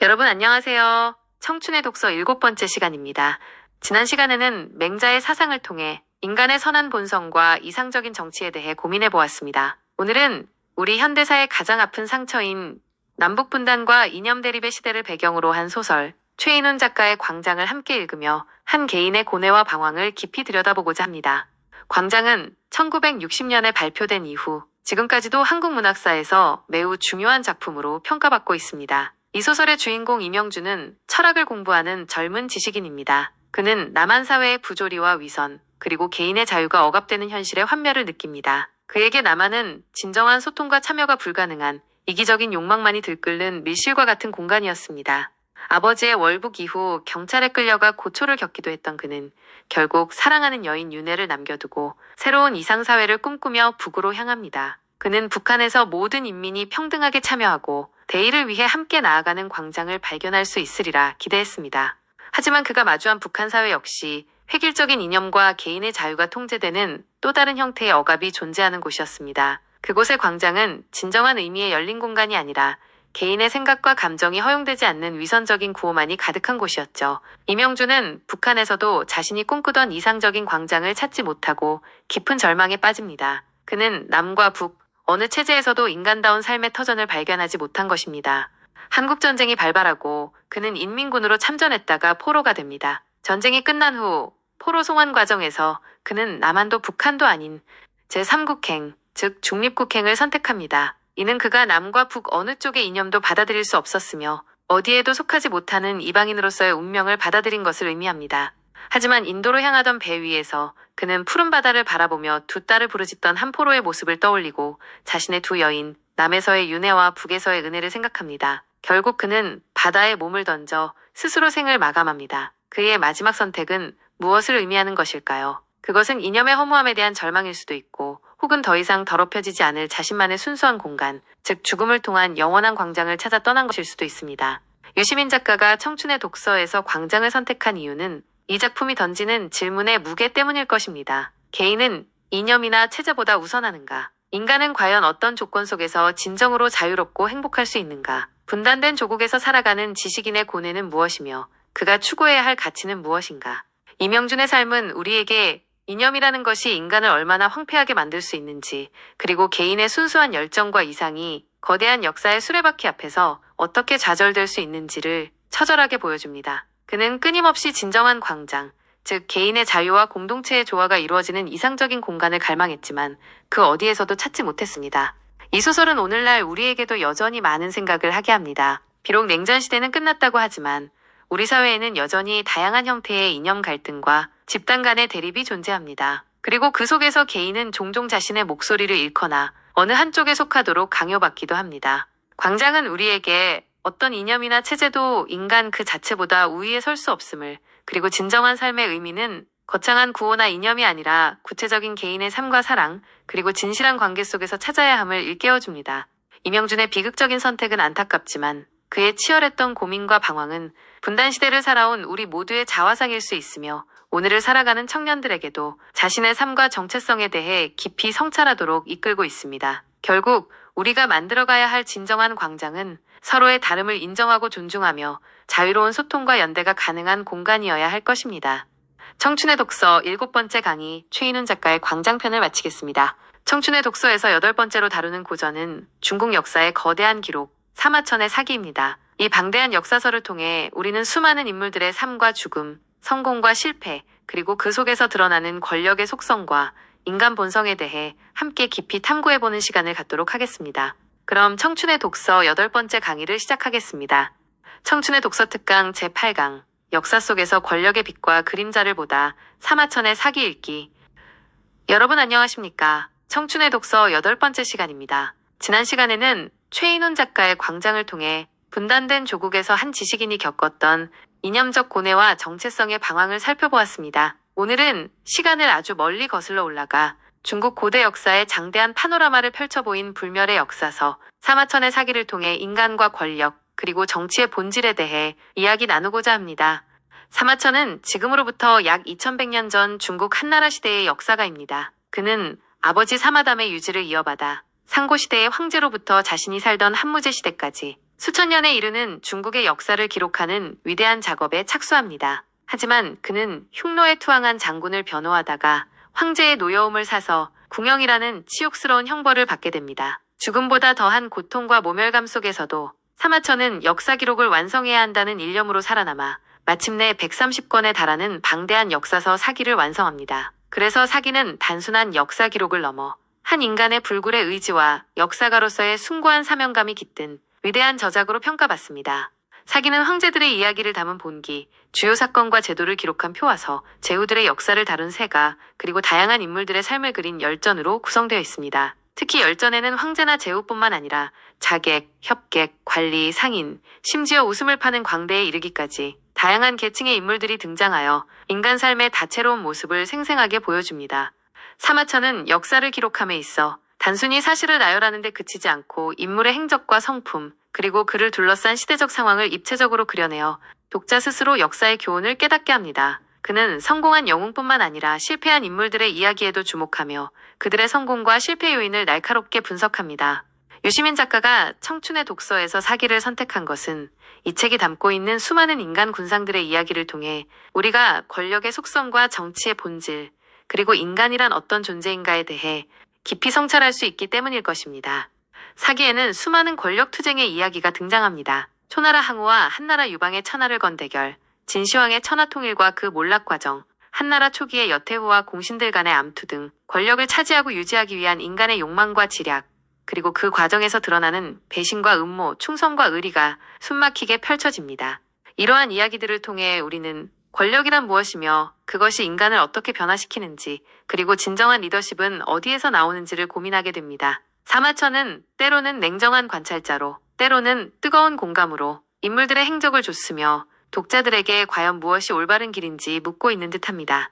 여러분 안녕하세요. 청춘의 독서 7번째 시간입니다. 지난 시간에는 맹자의 사상을 통해 인간의 선한 본성과 이상적인 정치에 대해 고민해 보았습니다. 오늘은 우리 현대사의 가장 아픈 상처인 남북분단과 이념 대립의 시대를 배경으로 한 소설 최인훈 작가의 광장을 함께 읽으며 한 개인의 고뇌와 방황을 깊이 들여다보고자 합니다. 광장은 1960년에 발표된 이후 지금까지도 한국 문학사에서 매우 중요한 작품으로 평가받고 있습니다. 이 소설의 주인공 이명주는 철학을 공부하는 젊은 지식인입니다. 그는 남한 사회의 부조리와 위선, 그리고 개인의 자유가 억압되는 현실의 환멸을 느낍니다. 그에게 남한은 진정한 소통과 참여가 불가능한 이기적인 욕망만이 들끓는 밀실과 같은 공간이었습니다. 아버지의 월북 이후 경찰에 끌려가 고초를 겪기도 했던 그는 결국 사랑하는 여인 윤혜를 남겨두고 새로운 이상사회를 꿈꾸며 북으로 향합니다. 그는 북한에서 모든 인민이 평등하게 참여하고 대의를 위해 함께 나아가는 광장을 발견할 수 있으리라 기대했습니다. 하지만 그가 마주한 북한 사회 역시 획일적인 이념과 개인의 자유가 통제되는 또 다른 형태의 억압이 존재하는 곳이었습니다. 그곳의 광장은 진정한 의미의 열린 공간이 아니라 개인의 생각과 감정이 허용되지 않는 위선적인 구호만이 가득한 곳이었죠. 이명주는 북한에서도 자신이 꿈꾸던 이상적인 광장을 찾지 못하고 깊은 절망에 빠집니다. 그는 남과 북, 어느 체제에서도 인간다운 삶의 터전을 발견하지 못한 것입니다. 한국전쟁이 발발하고 그는 인민군으로 참전했다가 포로가 됩니다. 전쟁이 끝난 후 포로 송환 과정에서 그는 남한도 북한도 아닌 제3국행, 즉 중립국행을 선택합니다. 이는 그가 남과 북 어느 쪽의 이념도 받아들일 수 없었으며 어디에도 속하지 못하는 이방인으로서의 운명을 받아들인 것을 의미합니다. 하지만 인도로 향하던 배 위에서 그는 푸른 바다를 바라보며 두 딸을 부르짖던 한 포로의 모습을 떠올리고 자신의 두 여인, 남에서의 윤혜와 북에서의 은혜를 생각합니다. 결국 그는 바다에 몸을 던져 스스로 생을 마감합니다. 그의 마지막 선택은 무엇을 의미하는 것일까요? 그것은 이념의 허무함에 대한 절망일 수도 있고 혹은 더 이상 더럽혀지지 않을 자신만의 순수한 공간, 즉 죽음을 통한 영원한 광장을 찾아 떠난 것일 수도 있습니다. 유시민 작가가 청춘의 독서에서 광장을 선택한 이유는 이 작품이 던지는 질문의 무게 때문일 것입니다. 개인은 이념이나 체제보다 우선하는가? 인간은 과연 어떤 조건 속에서 진정으로 자유롭고 행복할 수 있는가? 분단된 조국에서 살아가는 지식인의 고뇌는 무엇이며 그가 추구해야 할 가치는 무엇인가? 이명준의 삶은 우리에게 이념이라는 것이 인간을 얼마나 황폐하게 만들 수 있는지, 그리고 개인의 순수한 열정과 이상이 거대한 역사의 수레바퀴 앞에서 어떻게 좌절될 수 있는지를 처절하게 보여줍니다. 그는 끊임없이 진정한 광장, 즉 개인의 자유와 공동체의 조화가 이루어지는 이상적인 공간을 갈망했지만 그 어디에서도 찾지 못했습니다. 이 소설은 오늘날 우리에게도 여전히 많은 생각을 하게 합니다. 비록 냉전 시대는 끝났다고 하지만 우리 사회에는 여전히 다양한 형태의 이념 갈등과 집단 간의 대립이 존재합니다. 그리고 그 속에서 개인은 종종 자신의 목소리를 잃거나 어느 한쪽에 속하도록 강요받기도 합니다. 광장은 우리에게 어떤 이념이나 체제도 인간 그 자체보다 우위에 설 수 없음을, 그리고 진정한 삶의 의미는 거창한 구호나 이념이 아니라 구체적인 개인의 삶과 사랑, 그리고 진실한 관계 속에서 찾아야 함을 일깨워줍니다. 이명준의 비극적인 선택은 안타깝지만 그의 치열했던 고민과 방황은 분단 시대를 살아온 우리 모두의 자화상일 수 있으며 오늘을 살아가는 청년들에게도 자신의 삶과 정체성에 대해 깊이 성찰하도록 이끌고 있습니다. 결국 우리가 만들어가야 할 진정한 광장은 서로의 다름을 인정하고 존중하며 자유로운 소통과 연대가 가능한 공간이어야 할 것입니다. 청춘의 독서 7번째 강의 최인훈 작가의 광장편을 마치겠습니다. 청춘의 독서에서 8번째로 다루는 고전은 중국 역사의 거대한 기록, 사마천의 사기입니다. 이 방대한 역사서를 통해 우리는 수많은 인물들의 삶과 죽음, 성공과 실패, 그리고 그 속에서 드러나는 권력의 속성과 인간 본성에 대해 함께 깊이 탐구해보는 시간을 갖도록 하겠습니다. 그럼 청춘의 독서 8번째 강의를 시작하겠습니다. 청춘의 독서 특강 제8강 역사 속에서 권력의 빛과 그림자를 보다 사마천의 사기 읽기. 여러분 안녕하십니까? 청춘의 독서 8번째 시간입니다. 지난 시간에는 최인훈 작가의 광장을 통해 분단된 조국에서 한 지식인이 겪었던 이념적 고뇌와 정체성의 방황을 살펴보았습니다. 오늘은 시간을 아주 멀리 거슬러 올라가 중국 고대 역사의 장대한 파노라마를 펼쳐보인 불멸의 역사서 사마천의 사기를 통해 인간과 권력, 그리고 정치의 본질에 대해 이야기 나누고자 합니다. 사마천은 지금으로부터 약 2100년 전 중국 한나라 시대의 역사가입니다. 그는 아버지 사마담의 유지를 이어받아 상고시대의 황제로부터 자신이 살던 한무제 시대까지 수천 년에 이르는 중국의 역사를 기록하는 위대한 작업에 착수합니다. 하지만 그는 흉노에 투항한 장군을 변호하다가 황제의 노여움을 사서 궁형이라는 치욕스러운 형벌을 받게 됩니다. 죽음보다 더한 고통과 모멸감 속에서도 사마천은 역사 기록을 완성해야 한다는 일념으로 살아남아 마침내 130권에 달하는 방대한 역사서 사기를 완성합니다. 그래서 사기는 단순한 역사 기록을 넘어 한 인간의 불굴의 의지와 역사가로서의 숭고한 사명감이 깃든 위대한 저작으로 평가받습니다. 사기는 황제들의 이야기를 담은 본기, 주요 사건과 제도를 기록한 표와서, 제후들의 역사를 다룬 세가, 그리고 다양한 인물들의 삶을 그린 열전으로 구성되어 있습니다. 특히 열전에는 황제나 제후뿐만 아니라 자객, 협객, 관리, 상인, 심지어 웃음을 파는 광대에 이르기까지 다양한 계층의 인물들이 등장하여 인간 삶의 다채로운 모습을 생생하게 보여줍니다. 사마천은 역사를 기록함에 있어 단순히 사실을 나열하는 데 그치지 않고 인물의 행적과 성품, 그리고 그를 둘러싼 시대적 상황을 입체적으로 그려내어 독자 스스로 역사의 교훈을 깨닫게 합니다. 그는 성공한 영웅뿐만 아니라 실패한 인물들의 이야기에도 주목하며 그들의 성공과 실패 요인을 날카롭게 분석합니다. 유시민 작가가 청춘의 독서에서 사기를 선택한 것은 이 책이 담고 있는 수많은 인간 군상들의 이야기를 통해 우리가 권력의 속성과 정치의 본질, 그리고 인간이란 어떤 존재인가에 대해 깊이 성찰할 수 있기 때문일 것입니다. 사기에는 수많은 권력 투쟁의 이야기가 등장합니다. 초나라 항우와 한나라 유방의 천하를 건 대결, 진시황의 천하통일과 그 몰락 과정, 한나라 초기의 여태후와 공신들 간의 암투 등 권력을 차지하고 유지하기 위한 인간의 욕망과 지략, 그리고 그 과정에서 드러나는 배신과 음모, 충성과 의리가 숨막히게 펼쳐집니다. 이러한 이야기들을 통해 우리는 권력이란 무엇이며 그것이 인간을 어떻게 변화시키는지, 그리고 진정한 리더십은 어디에서 나오는지를 고민하게 됩니다. 사마천은 때로는 냉정한 관찰자로, 때로는 뜨거운 공감으로 인물들의 행적을 줬으며 독자들에게 과연 무엇이 올바른 길인지 묻고 있는 듯합니다.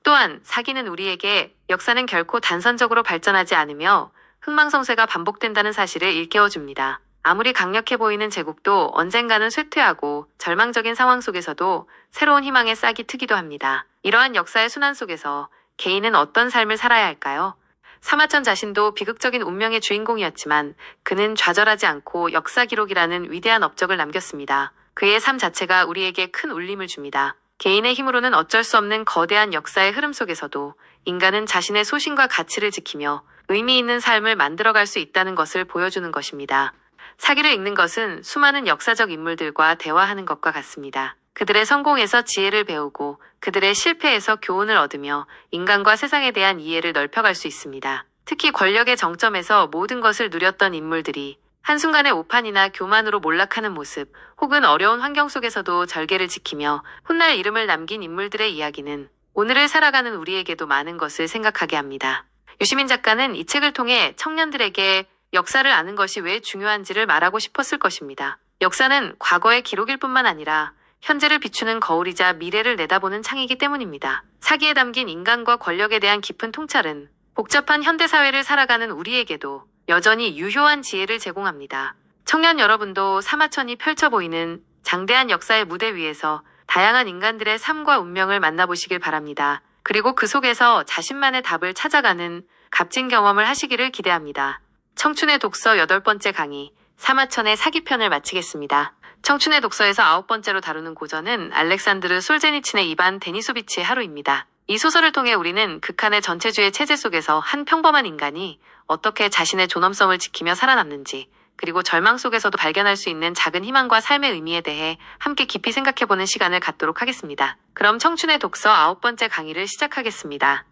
또한 사기는 우리에게 역사는 결코 단선적으로 발전하지 않으며 흥망성쇠가 반복된다는 사실을 일깨워줍니다. 아무리 강력해 보이는 제국도 언젠가는 쇠퇴하고 절망적인 상황 속에서도 새로운 희망의 싹이 트기도 합니다. 이러한 역사의 순환 속에서 개인은 어떤 삶을 살아야 할까요? 사마천 자신도 비극적인 운명의 주인공이었지만 그는 좌절하지 않고 역사 기록이라는 위대한 업적을 남겼습니다. 그의 삶 자체가 우리에게 큰 울림을 줍니다. 개인의 힘으로는 어쩔 수 없는 거대한 역사의 흐름 속에서도 인간은 자신의 소신과 가치를 지키며 의미 있는 삶을 만들어갈 수 있다는 것을 보여주는 것입니다. 사기를 읽는 것은 수많은 역사적 인물들과 대화하는 것과 같습니다. 그들의 성공에서 지혜를 배우고 그들의 실패에서 교훈을 얻으며 인간과 세상에 대한 이해를 넓혀갈 수 있습니다. 특히 권력의 정점에서 모든 것을 누렸던 인물들이 한순간에 오판이나 교만으로 몰락하는 모습, 혹은 어려운 환경 속에서도 절개를 지키며 훗날 이름을 남긴 인물들의 이야기는 오늘을 살아가는 우리에게도 많은 것을 생각하게 합니다. 유시민 작가는 이 책을 통해 청년들에게 역사를 아는 것이 왜 중요한지를 말하고 싶었을 것입니다. 역사는 과거의 기록일 뿐만 아니라 현재를 비추는 거울이자 미래를 내다보는 창이기 때문입니다. 사기에 담긴 인간과 권력에 대한 깊은 통찰은 복잡한 현대사회를 살아가는 우리에게도 여전히 유효한 지혜를 제공합니다. 청년 여러분도 사마천이 펼쳐 보이는 장대한 역사의 무대 위에서 다양한 인간들의 삶과 운명을 만나보시길 바랍니다. 그리고 그 속에서 자신만의 답을 찾아가는 값진 경험을 하시기를 기대합니다. 청춘의 독서 8번째 강의, 사마천의 사기편을 마치겠습니다. 청춘의 독서에서 9번째로 다루는 고전은 알렉산드르 솔제니친의 이반 데니소비치의 하루입니다. 이 소설을 통해 우리는 극한의 전체주의 체제 속에서 한 평범한 인간이 어떻게 자신의 존엄성을 지키며 살아남는지, 그리고 절망 속에서도 발견할 수 있는 작은 희망과 삶의 의미에 대해 함께 깊이 생각해보는 시간을 갖도록 하겠습니다. 그럼 청춘의 독서 9번째 강의를 시작하겠습니다.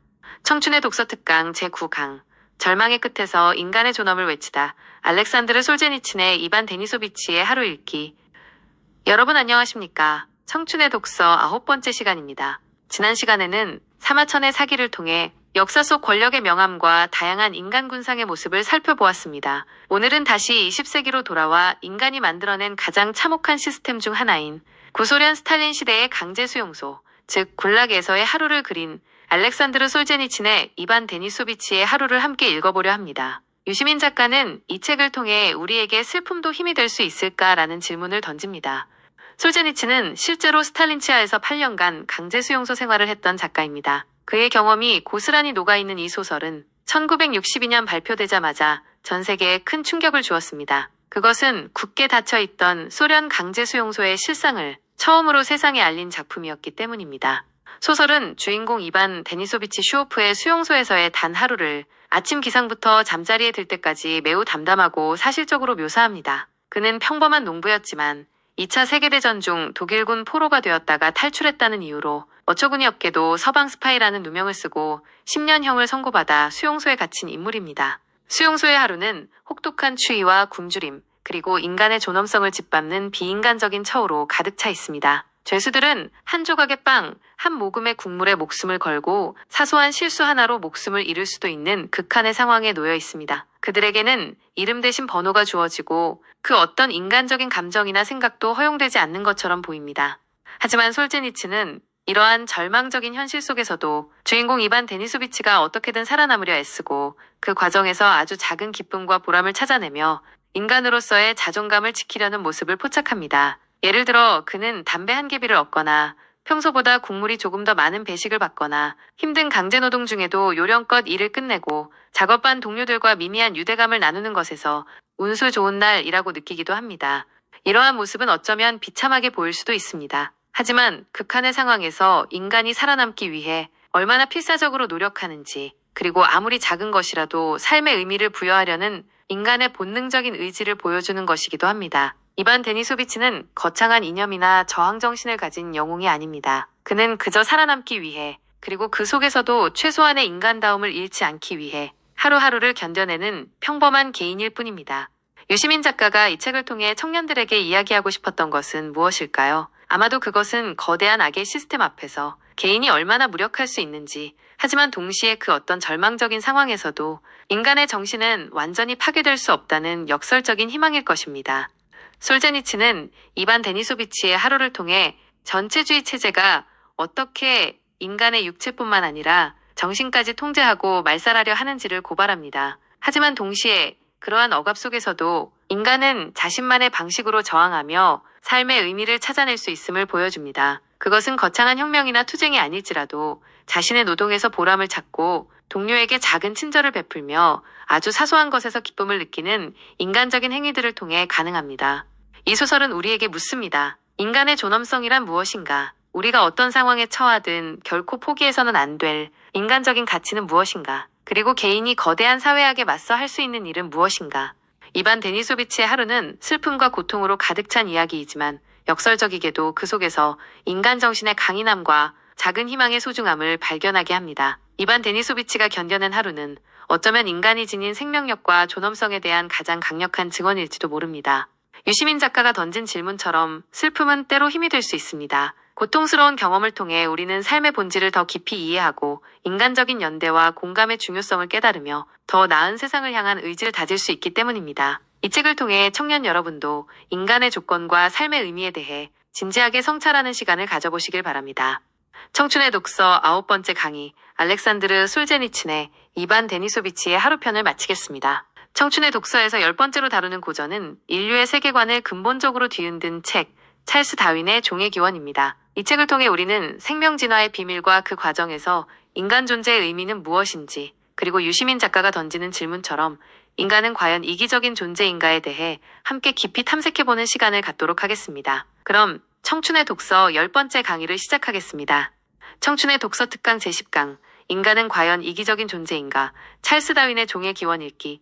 청춘의 독서 특강 제9강, 절망의 끝에서 인간의 존엄을 외치다. 알렉산드르 솔제니친의 이반 데니소비치의 하루 읽기. 여러분 안녕하십니까? 청춘의 독서 9번째 시간입니다. 지난 시간에는 사마천의 사기를 통해 역사 속 권력의 명암과 다양한 인간 군상의 모습을 살펴보았습니다. 오늘은 다시 20세기로 돌아와 인간이 만들어낸 가장 참혹한 시스템 중 하나인 구소련 스탈린 시대의 강제 수용소, 즉 굴락에서의 하루를 그린 알렉산드르 솔제니친의 이반 데니소비치의 하루를 함께 읽어보려 합니다. 유시민 작가는 이 책을 통해 우리에게 슬픔도 힘이 될 수 있을까라는 질문을 던집니다. 솔제니친은 실제로 스탈린 치하에서 8년간 강제 수용소 생활을 했던 작가입니다. 그의 경험이 고스란히 녹아있는 이 소설은 1962년 발표되자마자 전 세계에 큰 충격을 주었습니다. 그것은 굳게 닫혀있던 소련 강제 수용소의 실상을 처음으로 세상에 알린 작품이었기 때문입니다. 소설은 주인공 이반 데니소비치 슈오프의 수용소에서의 단 하루를 아침 기상부터 잠자리에 들 때까지 매우 담담하고 사실적으로 묘사합니다. 그는 평범한 농부였지만 2차 세계대전 중 독일군 포로가 되었다가 탈출했다는 이유로 어처구니 없게도 서방 스파이라는 누명을 쓰고 10년형을 선고받아 수용소에 갇힌 인물입니다. 수용소의 하루는 혹독한 추위와 굶주림, 그리고 인간의 존엄성을 짓밟는 비인간적인 처우로 가득 차 있습니다. 죄수들은 한 조각의 빵, 한 모금의 국물에 목숨을 걸고 사소한 실수 하나로 목숨을 잃을 수도 있는 극한의 상황에 놓여 있습니다. 그들에게는 이름 대신 번호가 주어지고 그 어떤 인간적인 감정이나 생각도 허용되지 않는 것처럼 보입니다. 하지만 솔제니치는 이러한 절망적인 현실 속에서도 주인공 이반 데니소비치가 어떻게든 살아남으려 애쓰고 그 과정에서 아주 작은 기쁨과 보람을 찾아내며 인간으로서의 자존감을 지키려는 모습을 포착합니다. 예를 들어 그는 담배 한 개비를 얻거나 평소보다 국물이 조금 더 많은 배식을 받거나 힘든 강제노동 중에도 요령껏 일을 끝내고 작업반 동료들과 미미한 유대감을 나누는 것에서 운수 좋은 날이라고 느끼기도 합니다. 이러한 모습은 어쩌면 비참하게 보일 수도 있습니다. 하지만 극한의 상황에서 인간이 살아남기 위해 얼마나 필사적으로 노력하는지, 그리고 아무리 작은 것이라도 삶의 의미를 부여하려는 인간의 본능적인 의지를 보여주는 것이기도 합니다. 이반 데니소비치는 거창한 이념이나 저항정신을 가진 영웅이 아닙니다. 그는 그저 살아남기 위해, 그리고 그 속에서도 최소한의 인간다움을 잃지 않기 위해 하루하루를 견뎌내는 평범한 개인일 뿐입니다. 유시민 작가가 이 책을 통해 청년들에게 이야기하고 싶었던 것은 무엇일까요? 아마도 그것은 거대한 악의 시스템 앞에서 개인이 얼마나 무력할 수 있는지, 하지만 동시에 그 어떤 절망적인 상황에서도 인간의 정신은 완전히 파괴될 수 없다는 역설적인 희망일 것입니다. 솔제니치는 이반 데니소비치의 하루를 통해 전체주의 체제가 어떻게 인간의 육체뿐만 아니라 정신까지 통제하고 말살하려 하는지를 고발합니다. 하지만 동시에 그러한 억압 속에서도 인간은 자신만의 방식으로 저항하며 삶의 의미를 찾아낼 수 있음을 보여줍니다. 그것은 거창한 혁명이나 투쟁이 아닐지라도 자신의 노동에서 보람을 찾고 동료에게 작은 친절을 베풀며 아주 사소한 것에서 기쁨을 느끼는 인간적인 행위들을 통해 가능합니다. 이 소설은 우리에게 묻습니다. 인간의 존엄성이란 무엇인가? 우리가 어떤 상황에 처하든 결코 포기해서는 안 될 인간적인 가치는 무엇인가? 그리고 개인이 거대한 사회학에 맞서 할 수 있는 일은 무엇인가? 이반 데니소비치의 하루는 슬픔과 고통으로 가득 찬 이야기이지만 역설적이게도 그 속에서 인간 정신의 강인함과 작은 희망의 소중함을 발견하게 합니다. 이반 데니소비치가 견뎌낸 하루는 어쩌면 인간이 지닌 생명력과 존엄성에 대한 가장 강력한 증언일지도 모릅니다. 유시민 작가가 던진 질문처럼 슬픔은 때로 힘이 될 수 있습니다. 고통스러운 경험을 통해 우리는 삶의 본질을 더 깊이 이해하고 인간적인 연대와 공감의 중요성을 깨달으며 더 나은 세상을 향한 의지를 다질 수 있기 때문입니다. 이 책을 통해 청년 여러분도 인간의 조건과 삶의 의미에 대해 진지하게 성찰하는 시간을 가져보시길 바랍니다. 청춘의 독서 9번째 강의, 알렉산드르 솔제니친의 이반 데니소비치의 하루편을 마치겠습니다. 청춘의 독서에서 10번째로 다루는 고전은 인류의 세계관을 근본적으로 뒤흔든 책, 찰스 다윈의 종의 기원입니다. 이 책을 통해 우리는 생명 진화의 비밀과 그 과정에서 인간 존재의 의미는 무엇인지, 그리고 유시민 작가가 던지는 질문처럼 인간은 과연 이기적인 존재인가에 대해 함께 깊이 탐색해보는 시간을 갖도록 하겠습니다. 그럼 청춘의 독서 10번째 강의를 시작하겠습니다. 청춘의 독서 특강 제10강, 인간은 과연 이기적인 존재인가? 찰스 다윈의 종의 기원 읽기.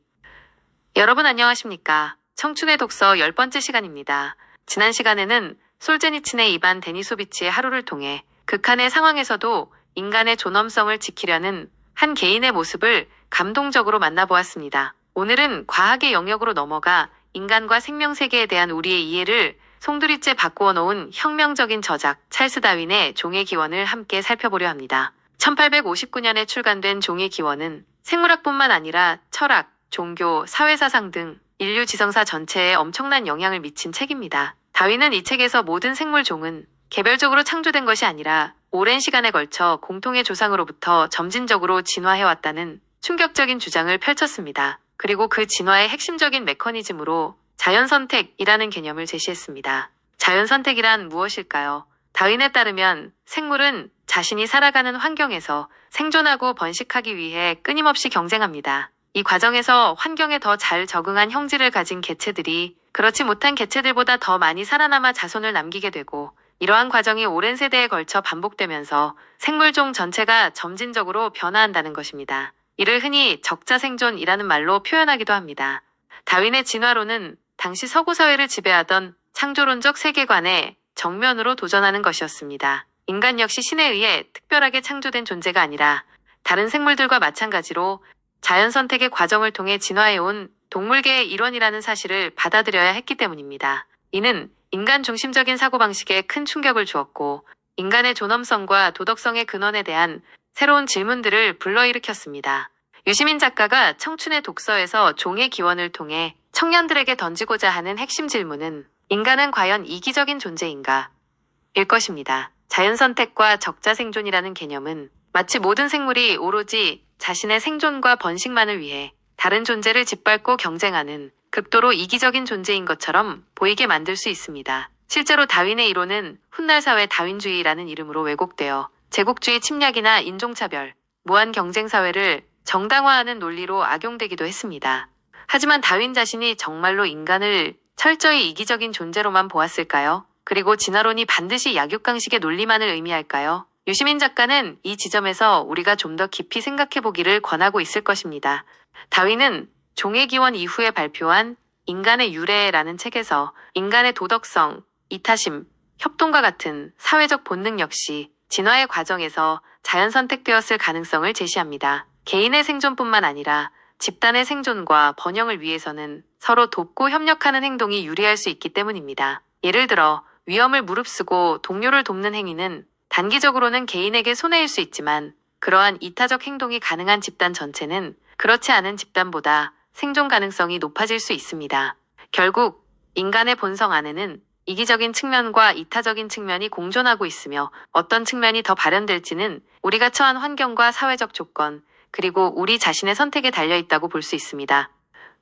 여러분 안녕하십니까? 청춘의 독서 10번째 시간입니다. 지난 시간에는 솔제니친의 이반 데니소비치의 하루를 통해 극한의 상황에서도 인간의 존엄성을 지키려는 한 개인의 모습을 감동적으로 만나보았습니다. 오늘은 과학의 영역으로 넘어가 인간과 생명세계에 대한 우리의 이해를 송두리째 바꾸어 놓은 혁명적인 저작 찰스 다윈의 종의 기원을 함께 살펴보려 합니다. 1859년에 출간된 종의 기원은 생물학뿐만 아니라 철학, 종교, 사회사상 등 인류 지성사 전체에 엄청난 영향을 미친 책입니다. 다윈은 이 책에서 모든 생물종은 개별적으로 창조된 것이 아니라 오랜 시간에 걸쳐 공통의 조상으로부터 점진적으로 진화해왔다는 충격적인 주장을 펼쳤습니다. 그리고 그 진화의 핵심적인 메커니즘으로 자연선택이라는 개념을 제시했습니다. 자연선택이란 무엇일까요? 다윈에 따르면 생물은 자신이 살아가는 환경에서 생존하고 번식하기 위해 끊임없이 경쟁합니다. 이 과정에서 환경에 더 잘 적응한 형질을 가진 개체들이 그렇지 못한 개체들보다 더 많이 살아남아 자손을 남기게 되고, 이러한 과정이 오랜 세대에 걸쳐 반복되면서 생물종 전체가 점진적으로 변화한다는 것입니다. 이를 흔히 적자생존이라는 말로 표현하기도 합니다. 다윈의 진화론은 당시 서구 사회를 지배하던 창조론적 세계관에 정면으로 도전하는 것이었습니다. 인간 역시 신에 의해 특별하게 창조된 존재가 아니라 다른 생물들과 마찬가지로 자연선택의 과정을 통해 진화해온 동물계의 일원이라는 사실을 받아들여야 했기 때문입니다. 이는 인간 중심적인 사고방식에 큰 충격을 주었고, 인간의 존엄성과 도덕성의 근원에 대한 새로운 질문들을 불러일으켰습니다. 유시민 작가가 청춘의 독서에서 종의 기원을 통해 청년들에게 던지고자 하는 핵심 질문은 인간은 과연 이기적인 존재인가? 일 것입니다. 자연선택과 적자생존이라는 개념은 마치 모든 생물이 오로지 자신의 생존과 번식만을 위해 다른 존재를 짓밟고 경쟁하는 극도로 이기적인 존재인 것처럼 보이게 만들 수 있습니다. 실제로 다윈의 이론은 훗날 사회 다윈주의라는 이름으로 왜곡되어 제국주의 침략이나 인종차별, 무한 경쟁 사회를 정당화하는 논리로 악용되기도 했습니다. 하지만 다윈 자신이 정말로 인간을 철저히 이기적인 존재로만 보았을까요? 그리고 진화론이 반드시 약육강식의 논리만을 의미할까요? 유시민 작가는 이 지점에서 우리가 좀 더 깊이 생각해보기를 권하고 있을 것입니다. 다윈은 종의 기원 이후에 발표한 인간의 유래라는 책에서 인간의 도덕성, 이타심, 협동과 같은 사회적 본능 역시 진화의 과정에서 자연 선택되었을 가능성을 제시합니다. 개인의 생존뿐만 아니라 집단의 생존과 번영을 위해서는 서로 돕고 협력하는 행동이 유리할 수 있기 때문입니다. 예를 들어 위험을 무릅쓰고 동료를 돕는 행위는 단기적으로는 개인에게 손해일 수 있지만, 그러한 이타적 행동이 가능한 집단 전체는 그렇지 않은 집단보다 생존 가능성이 높아질 수 있습니다. 결국 인간의 본성 안에는 이기적인 측면과 이타적인 측면이 공존하고 있으며, 어떤 측면이 더 발현될지는 우리가 처한 환경과 사회적 조건, 그리고 우리 자신의 선택에 달려있다고 볼 수 있습니다.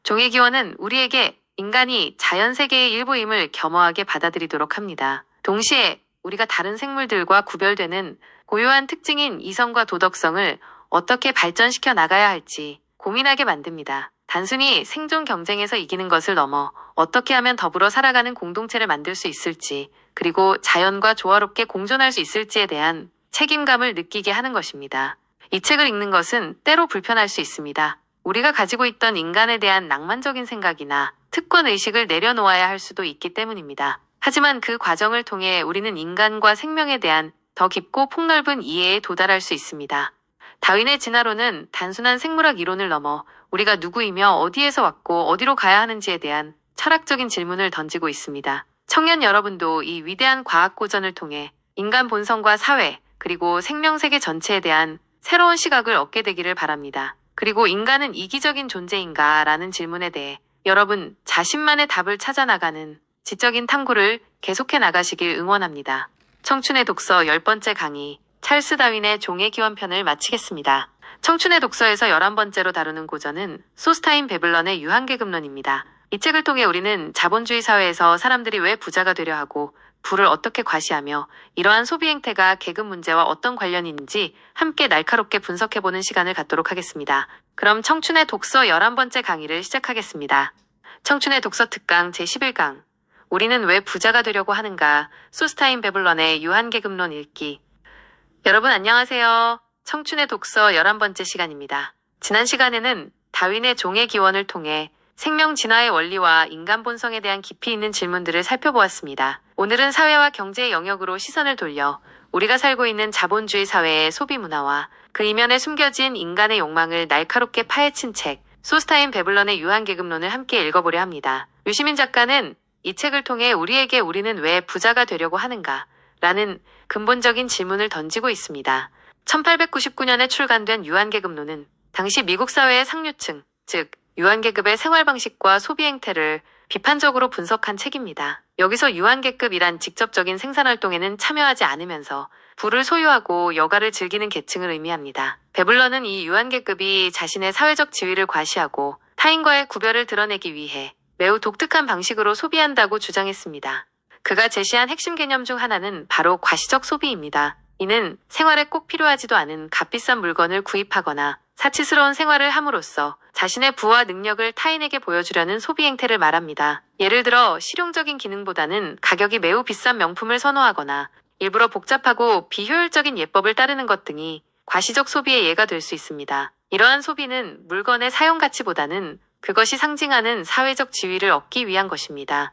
종의 기원은 우리에게 인간이 자연 세계의 일부임을 겸허하게 받아들이도록 합니다. 동시에 우리가 다른 생물들과 구별되는 고유한 특징인 이성과 도덕성을 어떻게 발전시켜 나가야 할지 고민하게 만듭니다. 단순히 생존 경쟁에서 이기는 것을 넘어 어떻게 하면 더불어 살아가는 공동체를 만들 수 있을지, 그리고 자연과 조화롭게 공존할 수 있을지에 대한 책임감을 느끼게 하는 것입니다. 이 책을 읽는 것은 때로 불편할 수 있습니다. 우리가 가지고 있던 인간에 대한 낭만적인 생각이나 특권 의식을 내려놓아야 할 수도 있기 때문입니다. 하지만 그 과정을 통해 우리는 인간과 생명에 대한 더 깊고 폭넓은 이해에 도달할 수 있습니다. 다윈의 진화론은 단순한 생물학 이론을 넘어 우리가 누구이며 어디에서 왔고 어디로 가야 하는지에 대한 철학적인 질문을 던지고 있습니다. 청년 여러분도 이 위대한 과학 고전을 통해 인간 본성과 사회, 그리고 생명세계 전체에 대한 새로운 시각을 얻게 되기를 바랍니다. 그리고 인간은 이기적인 존재인가? 라는 질문에 대해 여러분 자신만의 답을 찾아 나가는 지적인 탐구를 계속해 나가시길 응원합니다. 청춘의 독서 10번째 강의, 찰스 다윈의 종의 기원편을 마치겠습니다. 청춘의 독서에서 11번째로 다루는 고전은 소스타인 베블런의 유한계급론입니다. 이 책을 통해 우리는 자본주의 사회에서 사람들이 왜 부자가 되려 하고 부를 어떻게 과시하며 이러한 소비 행태가 계급 문제와 어떤 관련이 있는지 함께 날카롭게 분석해보는 시간을 갖도록 하겠습니다. 그럼 청춘의 독서 11번째 강의를 시작하겠습니다. 청춘의 독서 특강 제11강, 우리는 왜 부자가 되려고 하는가? 소스타인 베블런의 유한계급론 읽기. 여러분 안녕하세요. 청춘의 독서 11번째 시간입니다. 지난 시간에는 다윈의 종의 기원을 통해 생명 진화의 원리와 인간 본성에 대한 깊이 있는 질문들을 살펴보았습니다. 오늘은 사회와 경제의 영역으로 시선을 돌려 우리가 살고 있는 자본주의 사회의 소비 문화와 그 이면에 숨겨진 인간의 욕망을 날카롭게 파헤친 책, 소스타인 베블런의 유한계급론을 함께 읽어보려 합니다. 유시민 작가는 이 책을 통해 우리에게 우리는 왜 부자가 되려고 하는가? 라는 근본적인 질문을 던지고 있습니다. 1899년에 출간된 유한계급론은 당시 미국 사회의 상류층, 즉 유한계급의 생활 방식과 소비 행태를 비판적으로 분석한 책입니다. 여기서 유한계급이란 직접적인 생산활동에는 참여하지 않으면서 부를 소유하고 여가를 즐기는 계층을 의미합니다. 베블런은 이 유한계급이 자신의 사회적 지위를 과시하고 타인과의 구별을 드러내기 위해 매우 독특한 방식으로 소비한다고 주장했습니다. 그가 제시한 핵심 개념 중 하나는 바로 과시적 소비입니다. 이는 생활에 꼭 필요하지도 않은 값비싼 물건을 구입하거나 사치스러운 생활을 함으로써 자신의 부와 능력을 타인에게 보여주려는 소비 행태를 말합니다. 예를 들어 실용적인 기능보다는 가격이 매우 비싼 명품을 선호하거나 일부러 복잡하고 비효율적인 예법을 따르는 것 등이 과시적 소비의 예가 될 수 있습니다. 이러한 소비는 물건의 사용 가치보다는 그것이 상징하는 사회적 지위를 얻기 위한 것입니다.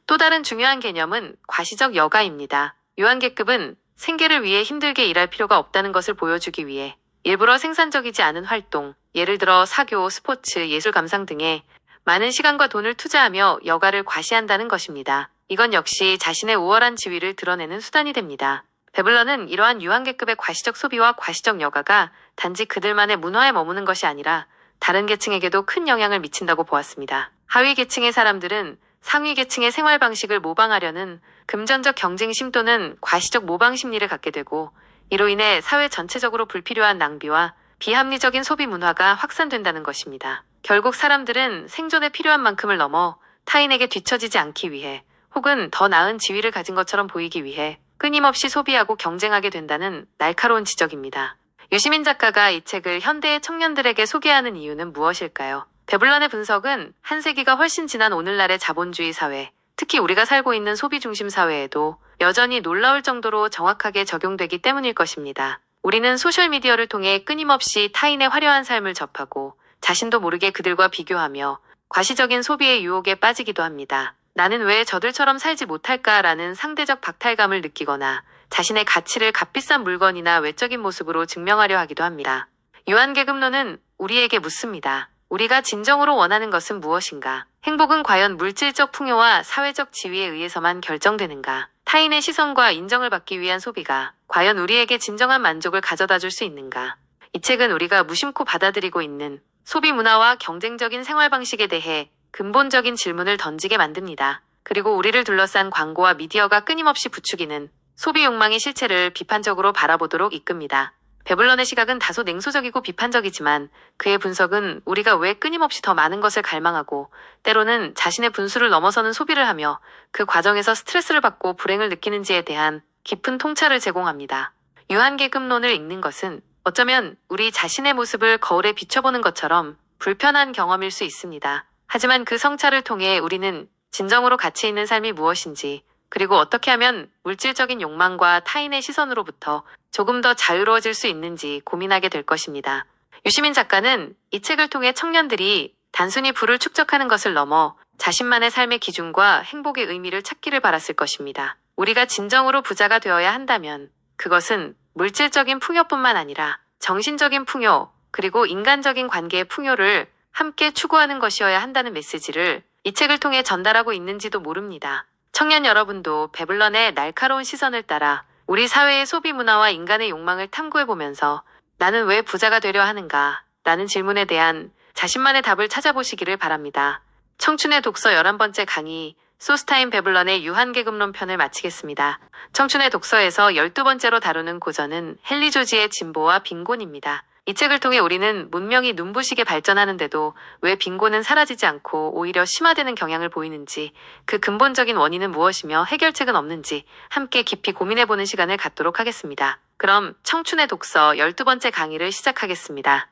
또 다른 중요한 개념은 과시적 여가입니다. 유한계급은 생계를 위해 힘들게 일할 필요가 없다는 것을 보여주기 위해 일부러 생산적이지 않은 활동, 예를 들어 사교, 스포츠, 예술 감상 등에 많은 시간과 돈을 투자하며 여가를 과시한다는 것입니다. 이건 역시 자신의 우월한 지위를 드러내는 수단이 됩니다. 베블런은 이러한 유한계급의 과시적 소비와 과시적 여가가 단지 그들만의 문화에 머무는 것이 아니라 다른 계층에게도 큰 영향을 미친다고 보았습니다. 하위 계층의 사람들은 상위 계층의 생활 방식을 모방하려는 금전적 경쟁심 또는 과시적 모방 심리를 갖게 되고, 이로 인해 사회 전체적으로 불필요한 낭비와 비합리적인 소비 문화가 확산된다는 것입니다. 결국 사람들은 생존에 필요한 만큼을 넘어 타인에게 뒤처지지 않기 위해 혹은 더 나은 지위를 가진 것처럼 보이기 위해 끊임없이 소비하고 경쟁하게 된다는 날카로운 지적입니다. 유시민 작가가 이 책을 현대의 청년들에게 소개하는 이유는 무엇일까요? 베블런의 분석은 한 세기가 훨씬 지난 오늘날의 자본주의 사회, 특히 우리가 살고 있는 소비 중심 사회에도 여전히 놀라울 정도로 정확하게 적용되기 때문일 것입니다. 우리는 소셜미디어를 통해 끊임없이 타인의 화려한 삶을 접하고 자신도 모르게 그들과 비교하며 과시적인 소비의 유혹에 빠지기도 합니다. 나는 왜 저들처럼 살지 못할까라는 상대적 박탈감을 느끼거나 자신의 가치를 값비싼 물건이나 외적인 모습으로 증명하려 하기도 합니다. 유한계급론은 우리에게 묻습니다. 우리가 진정으로 원하는 것은 무엇인가? 행복은 과연 물질적 풍요와 사회적 지위에 의해서만 결정되는가? 타인의 시선과 인정을 받기 위한 소비가 과연 우리에게 진정한 만족을 가져다 줄 수 있는가? 이 책은 우리가 무심코 받아들이고 있는 소비 문화와 경쟁적인 생활 방식에 대해 근본적인 질문을 던지게 만듭니다. 그리고 우리를 둘러싼 광고와 미디어가 끊임없이 부추기는 소비 욕망의 실체를 비판적으로 바라보도록 이끕니다. 베블런의 시각은 다소 냉소적이고 비판적이지만 그의 분석은 우리가 왜 끊임없이 더 많은 것을 갈망하고 때로는 자신의 분수를 넘어서는 소비를 하며 그 과정에서 스트레스를 받고 불행을 느끼는지에 대한 깊은 통찰을 제공합니다. 유한계급론을 읽는 것은 어쩌면 우리 자신의 모습을 거울에 비춰보는 것처럼 불편한 경험일 수 있습니다. 하지만 그 성찰을 통해 우리는 진정으로 가치 있는 삶이 무엇인지, 그리고 어떻게 하면 물질적인 욕망과 타인의 시선으로부터 조금 더 자유로워질 수 있는지 고민하게 될 것입니다. 유시민 작가는 이 책을 통해 청년들이 단순히 부를 축적하는 것을 넘어 자신만의 삶의 기준과 행복의 의미를 찾기를 바랐을 것입니다. 우리가 진정으로 부자가 되어야 한다면 그것은 물질적인 풍요뿐만 아니라 정신적인 풍요, 그리고 인간적인 관계의 풍요를 함께 추구하는 것이어야 한다는 메시지를 이 책을 통해 전달하고 있는지도 모릅니다. 청년 여러분도 베블런의 날카로운 시선을 따라 우리 사회의 소비 문화와 인간의 욕망을 탐구해보면서 나는 왜 부자가 되려 하는가? 라는 질문에 대한 자신만의 답을 찾아보시기를 바랍니다. 청춘의 독서 11번째 강의, 소스타인 베블런의 유한계급론 편을 마치겠습니다. 청춘의 독서에서 12번째로 다루는 고전은 헨리 조지의 진보와 빈곤입니다. 이 책을 통해 우리는 문명이 눈부시게 발전하는데도 왜 빈곤은 사라지지 않고 오히려 심화되는 경향을 보이는지, 그 근본적인 원인은 무엇이며 해결책은 없는지 함께 깊이 고민해보는 시간을 갖도록 하겠습니다. 그럼 청춘의 독서 12번째 강의를 시작하겠습니다.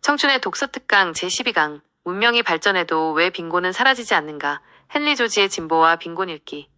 청춘의 독서 특강 제12강, 문명이 발전해도 왜 빈곤은 사라지지 않는가? 헨리 조지의 진보와 빈곤 읽기.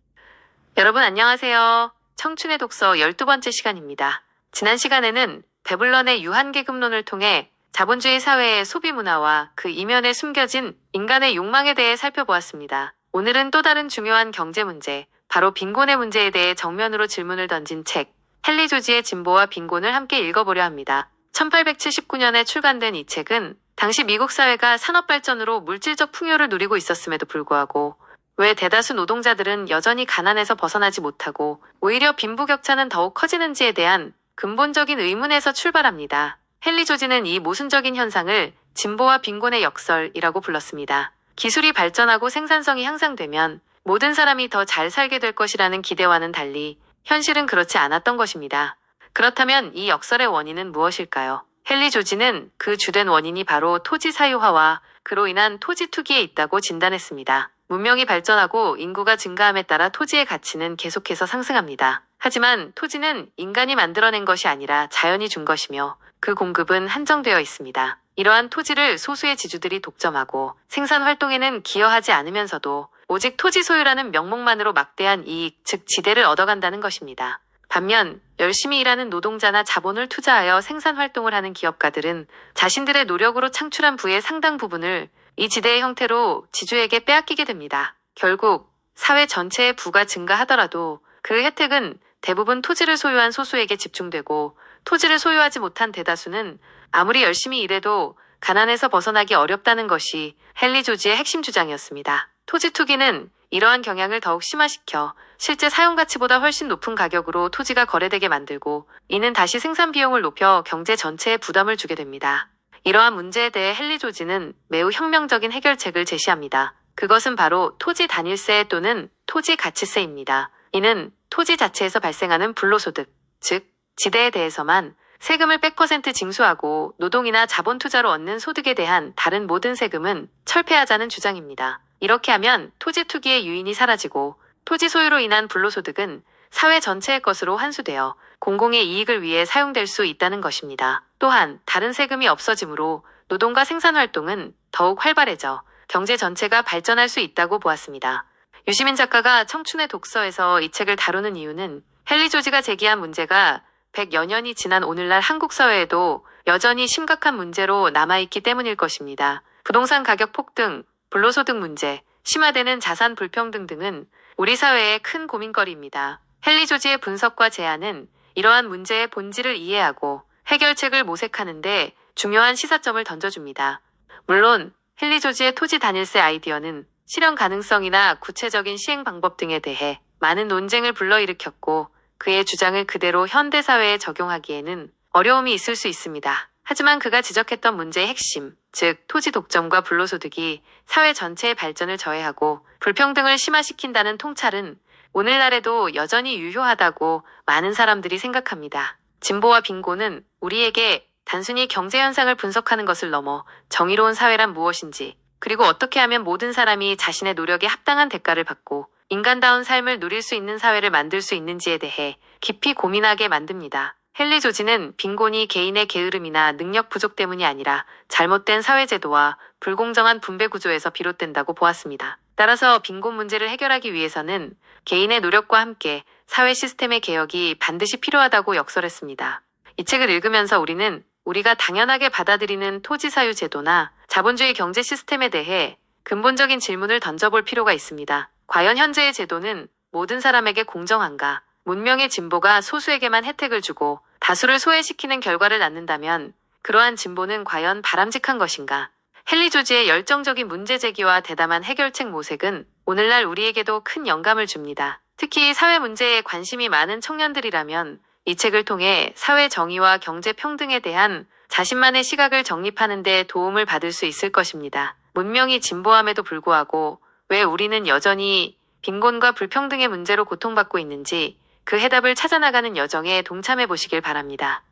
여러분 안녕하세요. 청춘의 독서 12번째 시간입니다. 지난 시간에는 베블런의 유한계급론을 통해 자본주의 사회의 소비 문화와 그 이면에 숨겨진 인간의 욕망에 대해 살펴보았습니다. 오늘은 또 다른 중요한 경제 문제, 바로 빈곤의 문제에 대해 정면으로 질문을 던진 책, 헨리 조지의 진보와 빈곤을 함께 읽어보려 합니다. 1879년에 출간된 이 책은 당시 미국 사회가 산업발전으로 물질적 풍요를 누리고 있었음에도 불구하고 왜 대다수 노동자들은 여전히 가난에서 벗어나지 못하고 오히려 빈부격차는 더욱 커지는지에 대한 근본적인 의문에서 출발합니다. 헨리 조지는 이 모순적인 현상을 진보와 빈곤의 역설이라고 불렀습니다. 기술이 발전하고 생산성이 향상되면 모든 사람이 더 잘 살게 될 것이라는 기대와는 달리 현실은 그렇지 않았던 것입니다. 그렇다면 이 역설의 원인은 무엇일까요? 헨리 조지는 그 주된 원인이 바로 토지 사유화와 그로 인한 토지 투기에 있다고 진단했습니다. 문명이 발전하고 인구가 증가함에 따라 토지의 가치는 계속해서 상승합니다. 하지만 토지는 인간이 만들어낸 것이 아니라 자연이 준 것이며 그 공급은 한정되어 있습니다. 이러한 토지를 소수의 지주들이 독점하고 생산 활동에는 기여하지 않으면서도 오직 토지 소유라는 명목만으로 막대한 이익, 즉 지대를 얻어간다는 것입니다. 반면 열심히 일하는 노동자나 자본을 투자하여 생산 활동을 하는 기업가들은 자신들의 노력으로 창출한 부의 상당 부분을 이 지대의 형태로 지주에게 빼앗기게 됩니다. 결국 사회 전체의 부가 증가하더라도 그 혜택은 대부분 토지를 소유한 소수에게 집중되고 토지를 소유하지 못한 대다수는 아무리 열심히 일해도 가난에서 벗어나기 어렵다는 것이 헨리 조지의 핵심 주장이었습니다. 토지 투기는 이러한 경향을 더욱 심화시켜 실제 사용 가치보다 훨씬 높은 가격으로 토지가 거래되게 만들고 이는 다시 생산 비용을 높여 경제 전체에 부담을 주게 됩니다. 이러한 문제에 대해 헨리 조지는 매우 혁명적인 해결책을 제시합니다. 그것은 바로 토지 단일세 또는 토지 가치세입니다. 이는 토지 자체에서 발생하는 불로소득, 즉 지대에 대해서만 세금을 100% 징수하고 노동이나 자본 투자로 얻는 소득에 대한 다른 모든 세금은 철폐하자는 주장입니다. 이렇게 하면 토지 투기의 유인이 사라지고 토지 소유로 인한 불로소득은 사회 전체의 것으로 환수되어 공공의 이익을 위해 사용될 수 있다는 것입니다. 또한 다른 세금이 없어지므로 노동과 생산 활동은 더욱 활발해져 경제 전체가 발전할 수 있다고 보았습니다. 유시민 작가가 청춘의 독서에서 이 책을 다루는 이유는 헨리 조지가 제기한 문제가 100여 년이 지난 오늘날 한국 사회에도 여전히 심각한 문제로 남아있기 때문일 것입니다. 부동산 가격 폭등, 불로소득 문제, 심화되는 자산 불평등 등은 우리 사회의 큰 고민거리입니다. 헨리 조지의 분석과 제안은 이러한 문제의 본질을 이해하고 해결책을 모색하는 데 중요한 시사점을 던져줍니다. 물론 헨리 조지의 토지 단일세 아이디어는 실현 가능성이나 구체적인 시행 방법 등에 대해 많은 논쟁을 불러일으켰고 그의 주장을 그대로 현대 사회에 적용하기에는 어려움이 있을 수 있습니다. 하지만 그가 지적했던 문제의 핵심, 즉 토지 독점과 불로소득이 사회 전체의 발전을 저해하고 불평등을 심화시킨다는 통찰은 오늘날에도 여전히 유효하다고 많은 사람들이 생각합니다. 진보와 빈곤은 우리에게 단순히 경제 현상을 분석하는 것을 넘어 정의로운 사회란 무엇인지, 그리고 어떻게 하면 모든 사람이 자신의 노력에 합당한 대가를 받고 인간다운 삶을 누릴 수 있는 사회를 만들 수 있는지에 대해 깊이 고민하게 만듭니다. 헨리 조지는 빈곤이 개인의 게으름이나 능력 부족 때문이 아니라 잘못된 사회제도와 불공정한 분배 구조에서 비롯된다고 보았습니다. 따라서 빈곤 문제를 해결하기 위해서는 개인의 노력과 함께 사회 시스템의 개혁이 반드시 필요하다고 역설했습니다. 이 책을 읽으면서 우리는 우리가 당연하게 받아들이는 토지 사유 제도나 자본주의 경제 시스템에 대해 근본적인 질문을 던져볼 필요가 있습니다. 과연 현재의 제도는 모든 사람에게 공정한가? 문명의 진보가 소수에게만 혜택을 주고 다수를 소외시키는 결과를 낳는다면 그러한 진보는 과연 바람직한 것인가? 헨리 조지의 열정적인 문제 제기와 대담한 해결책 모색은 오늘날 우리에게도 큰 영감을 줍니다. 특히 사회 문제에 관심이 많은 청년들이라면 이 책을 통해 사회 정의와 경제 평등에 대한 자신만의 시각을 정립하는 데 도움을 받을 수 있을 것입니다. 문명이 진보함에도 불구하고 왜 우리는 여전히 빈곤과 불평등의 문제로 고통받고 있는지 그 해답을 찾아나가는 여정에 동참해 보시길 바랍니다.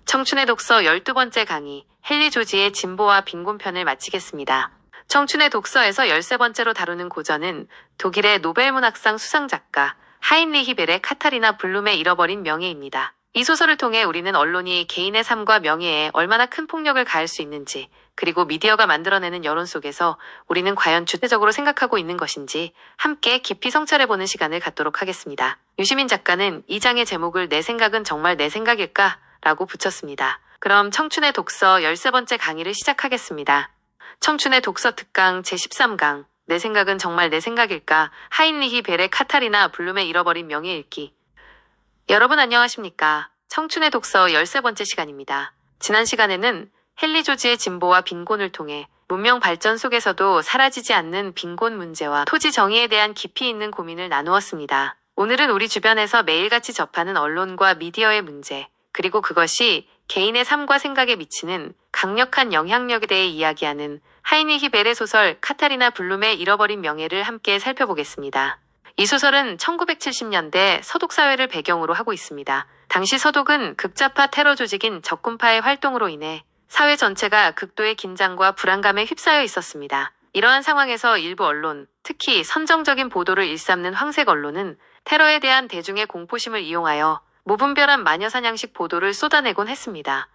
청춘의 독서 12번째 강의, 헨리 조지의 진보와 빈곤 편을 마치겠습니다. 청춘의 독서에서 13번째로 다루는 고전은 독일의 노벨문학상 수상작가 하인리히 벨의 카타리나 블룸의 잃어버린 명예입니다. 이 소설을 통해 우리는 언론이 개인의 삶과 명예에 얼마나 큰 폭력을 가할 수 있는지, 그리고 미디어가 만들어내는 여론 속에서 우리는 과연 주체적으로 생각하고 있는 것인지 함께 깊이 성찰해보는 시간을 갖도록 하겠습니다. 유시민 작가는 이 장의 제목을 내 생각은 정말 내 생각일까? 라고 붙였습니다. 그럼 청춘의 독서 13번째 강의를 시작하겠습니다. 청춘의 독서 특강 제13강 내 생각은 정말 내 생각일까? 하인리히 벨의 카타리나 블룸의 잃어버린 명예 읽기. 여러분 안녕하십니까? 청춘의 독서 13번째 시간입니다. 지난 시간에는 헨리 조지의 진보와 빈곤을 통해 문명 발전 속에서도 사라지지 않는 빈곤 문제와 토지 정의에 대한 깊이 있는 고민을 나누었습니다. 오늘은 우리 주변에서 매일같이 접하는 언론과 미디어의 문제, 그리고 그것이 개인의 삶과 생각에 미치는 강력한 영향력에 대해 이야기하는 하이니히 벨의 소설 카타리나 블룸의 잃어버린 명예를 함께 살펴보겠습니다. 이 소설은 1970년대 서독 사회를 배경으로 하고 있습니다. 당시 서독은 극좌파 테러 조직인 적군파의 활동으로 인해 사회 전체가 극도의 긴장과 불안감에 휩싸여 있었습니다. 이러한 상황에서 일부 언론, 특히 선정적인 보도를 일삼는 황색 언론은 테러에 대한 대중의 공포심을 이용하여 무분별한 마녀사냥식 보도를 쏟아내곤 했습니다.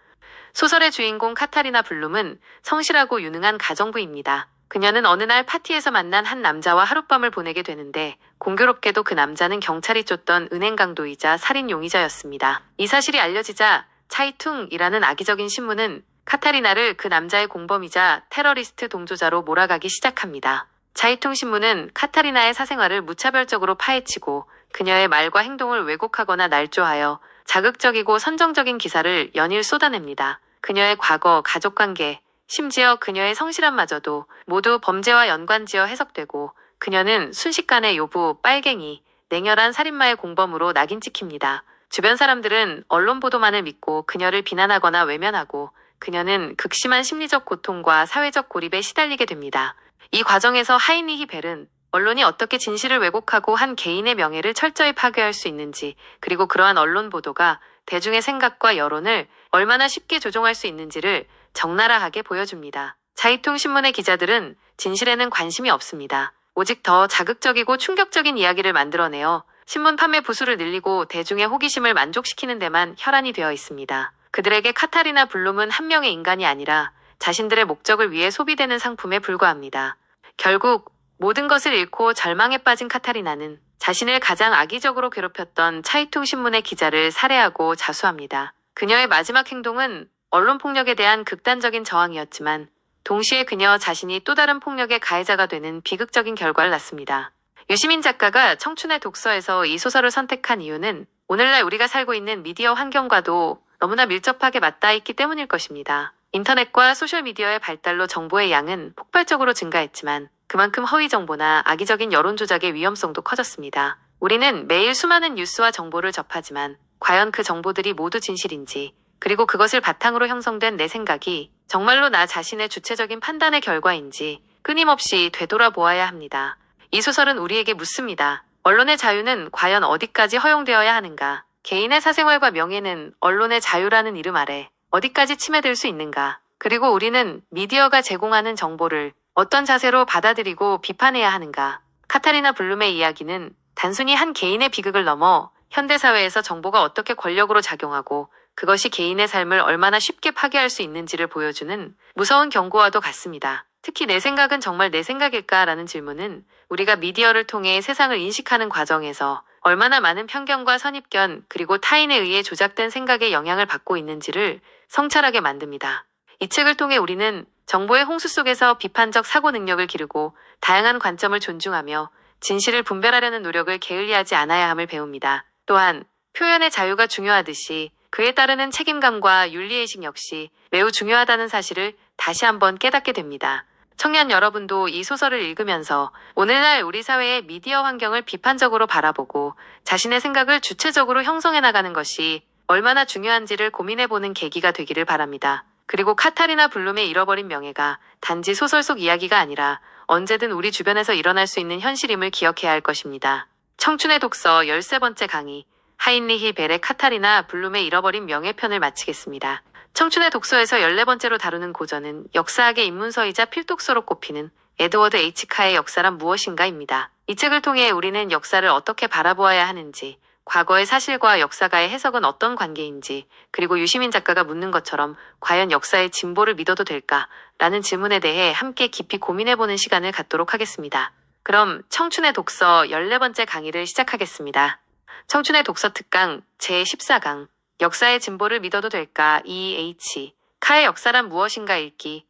소설의 주인공 카타리나 블룸은 성실하고 유능한 가정부입니다. 그녀는 어느 날 파티에서 만난 한 남자와 하룻밤을 보내게 되는데 공교롭게도 그 남자는 경찰이 쫓던 은행 강도이자 살인 용의자였습니다. 이 사실이 알려지자 차이퉁이라는 악의적인 신문은 카타리나를 그 남자의 공범이자 테러리스트 동조자로 몰아가기 시작합니다. 차이퉁 신문은 카타리나의 사생활을 무차별적으로 파헤치고 그녀의 말과 행동을 왜곡하거나 날조하여 자극적이고 선정적인 기사를 연일 쏟아냅니다. 그녀의 과거, 가족관계, 심지어 그녀의 성실함마저도 모두 범죄와 연관지어 해석되고 그녀는 순식간에 요부, 빨갱이, 냉혈한 살인마의 공범으로 낙인 찍힙니다. 주변 사람들은 언론 보도만을 믿고 그녀를 비난하거나 외면하고 그녀는 극심한 심리적 고통과 사회적 고립에 시달리게 됩니다. 이 과정에서 하이니히 벨은 언론이 어떻게 진실을 왜곡하고 한 개인의 명예를 철저히 파괴할 수 있는지, 그리고 그러한 언론 보도가 대중의 생각과 여론을 얼마나 쉽게 조종할 수 있는지를 적나라하게 보여줍니다. 자이퉁 신문의 기자들은 진실에는 관심이 없습니다. 오직 더 자극적이고 충격적인 이야기를 만들어내어 신문 판매 부수를 늘리고 대중의 호기심을 만족시키는 데만 혈안이 되어 있습니다. 그들에게 카타리나 블룸은 한 명의 인간이 아니라 자신들의 목적을 위해 소비되는 상품에 불과합니다. 결국 모든 것을 잃고 절망에 빠진 카타리나는 자신을 가장 악의적으로 괴롭혔던 차이퉁 신문의 기자를 살해하고 자수합니다. 그녀의 마지막 행동은 언론 폭력에 대한 극단적인 저항이었지만 동시에 그녀 자신이 또 다른 폭력의 가해자가 되는 비극적인 결과를 낳습니다. 유시민 작가가 청춘의 독서에서 이 소설을 선택한 이유는 오늘날 우리가 살고 있는 미디어 환경과도 너무나 밀접하게 맞닿아 있기 때문일 것입니다. 인터넷과 소셜미디어의 발달로 정보의 양은 폭발적으로 증가했지만 그만큼 허위 정보나 악의적인 여론 조작의 위험성도 커졌습니다. 우리는 매일 수많은 뉴스와 정보를 접하지만 과연 그 정보들이 모두 진실인지, 그리고 그것을 바탕으로 형성된 내 생각이 정말로 나 자신의 주체적인 판단의 결과인지 끊임없이 되돌아보아야 합니다. 이 소설은 우리에게 묻습니다. 언론의 자유는 과연 어디까지 허용되어야 하는가? 개인의 사생활과 명예는 언론의 자유라는 이름 아래 어디까지 침해될 수 있는가? 그리고 우리는 미디어가 제공하는 정보를 어떤 자세로 받아들이고 비판해야 하는가? 카타리나 블룸의 이야기는 단순히 한 개인의 비극을 넘어 현대사회에서 정보가 어떻게 권력으로 작용하고 그것이 개인의 삶을 얼마나 쉽게 파괴할 수 있는지를 보여주는 무서운 경고와도 같습니다. 특히 내 생각은 정말 내 생각일까라는 질문은 우리가 미디어를 통해 세상을 인식하는 과정에서 얼마나 많은 편견과 선입견 그리고 타인에 의해 조작된 생각에 영향을 받고 있는지를 성찰하게 만듭니다. 이 책을 통해 우리는 정보의 홍수 속에서 비판적 사고 능력을 기르고 다양한 관점을 존중하며 진실을 분별하려는 노력을 게을리하지 않아야 함을 배웁니다. 또한 표현의 자유가 중요하듯이 그에 따르는 책임감과 윤리의식 역시 매우 중요하다는 사실을 다시 한번 깨닫게 됩니다. 청년 여러분도 이 소설을 읽으면서 오늘날 우리 사회의 미디어 환경을 비판적으로 바라보고 자신의 생각을 주체적으로 형성해 나가는 것이 얼마나 중요한지를 고민해보는 계기가 되기를 바랍니다. 그리고 카타리나 블룸의 잃어버린 명예가 단지 소설 속 이야기가 아니라 언제든 우리 주변에서 일어날 수 있는 현실임을 기억해야 할 것입니다. 청춘의 독서 13번째 강의 하인리히 벨의 카타리나 블룸의 잃어버린 명예편을 마치겠습니다. 청춘의 독서에서 14번째로 다루는 고전은 역사학의 입문서이자 필독서로 꼽히는 에드워드 H. 카의 역사란 무엇인가입니다. 이 책을 통해 우리는 역사를 어떻게 바라보아야 하는지, 과거의 사실과 역사가의 해석은 어떤 관계인지, 그리고 유시민 작가가 묻는 것처럼 과연 역사의 진보를 믿어도 될까? 라는 질문에 대해 함께 깊이 고민해보는 시간을 갖도록 하겠습니다. 그럼 청춘의 독서 14번째 강의를 시작하겠습니다. 청춘의 독서 특강 제14강 역사의 진보를 믿어도 될까? E.H. 카의 역사란 무엇인가 읽기.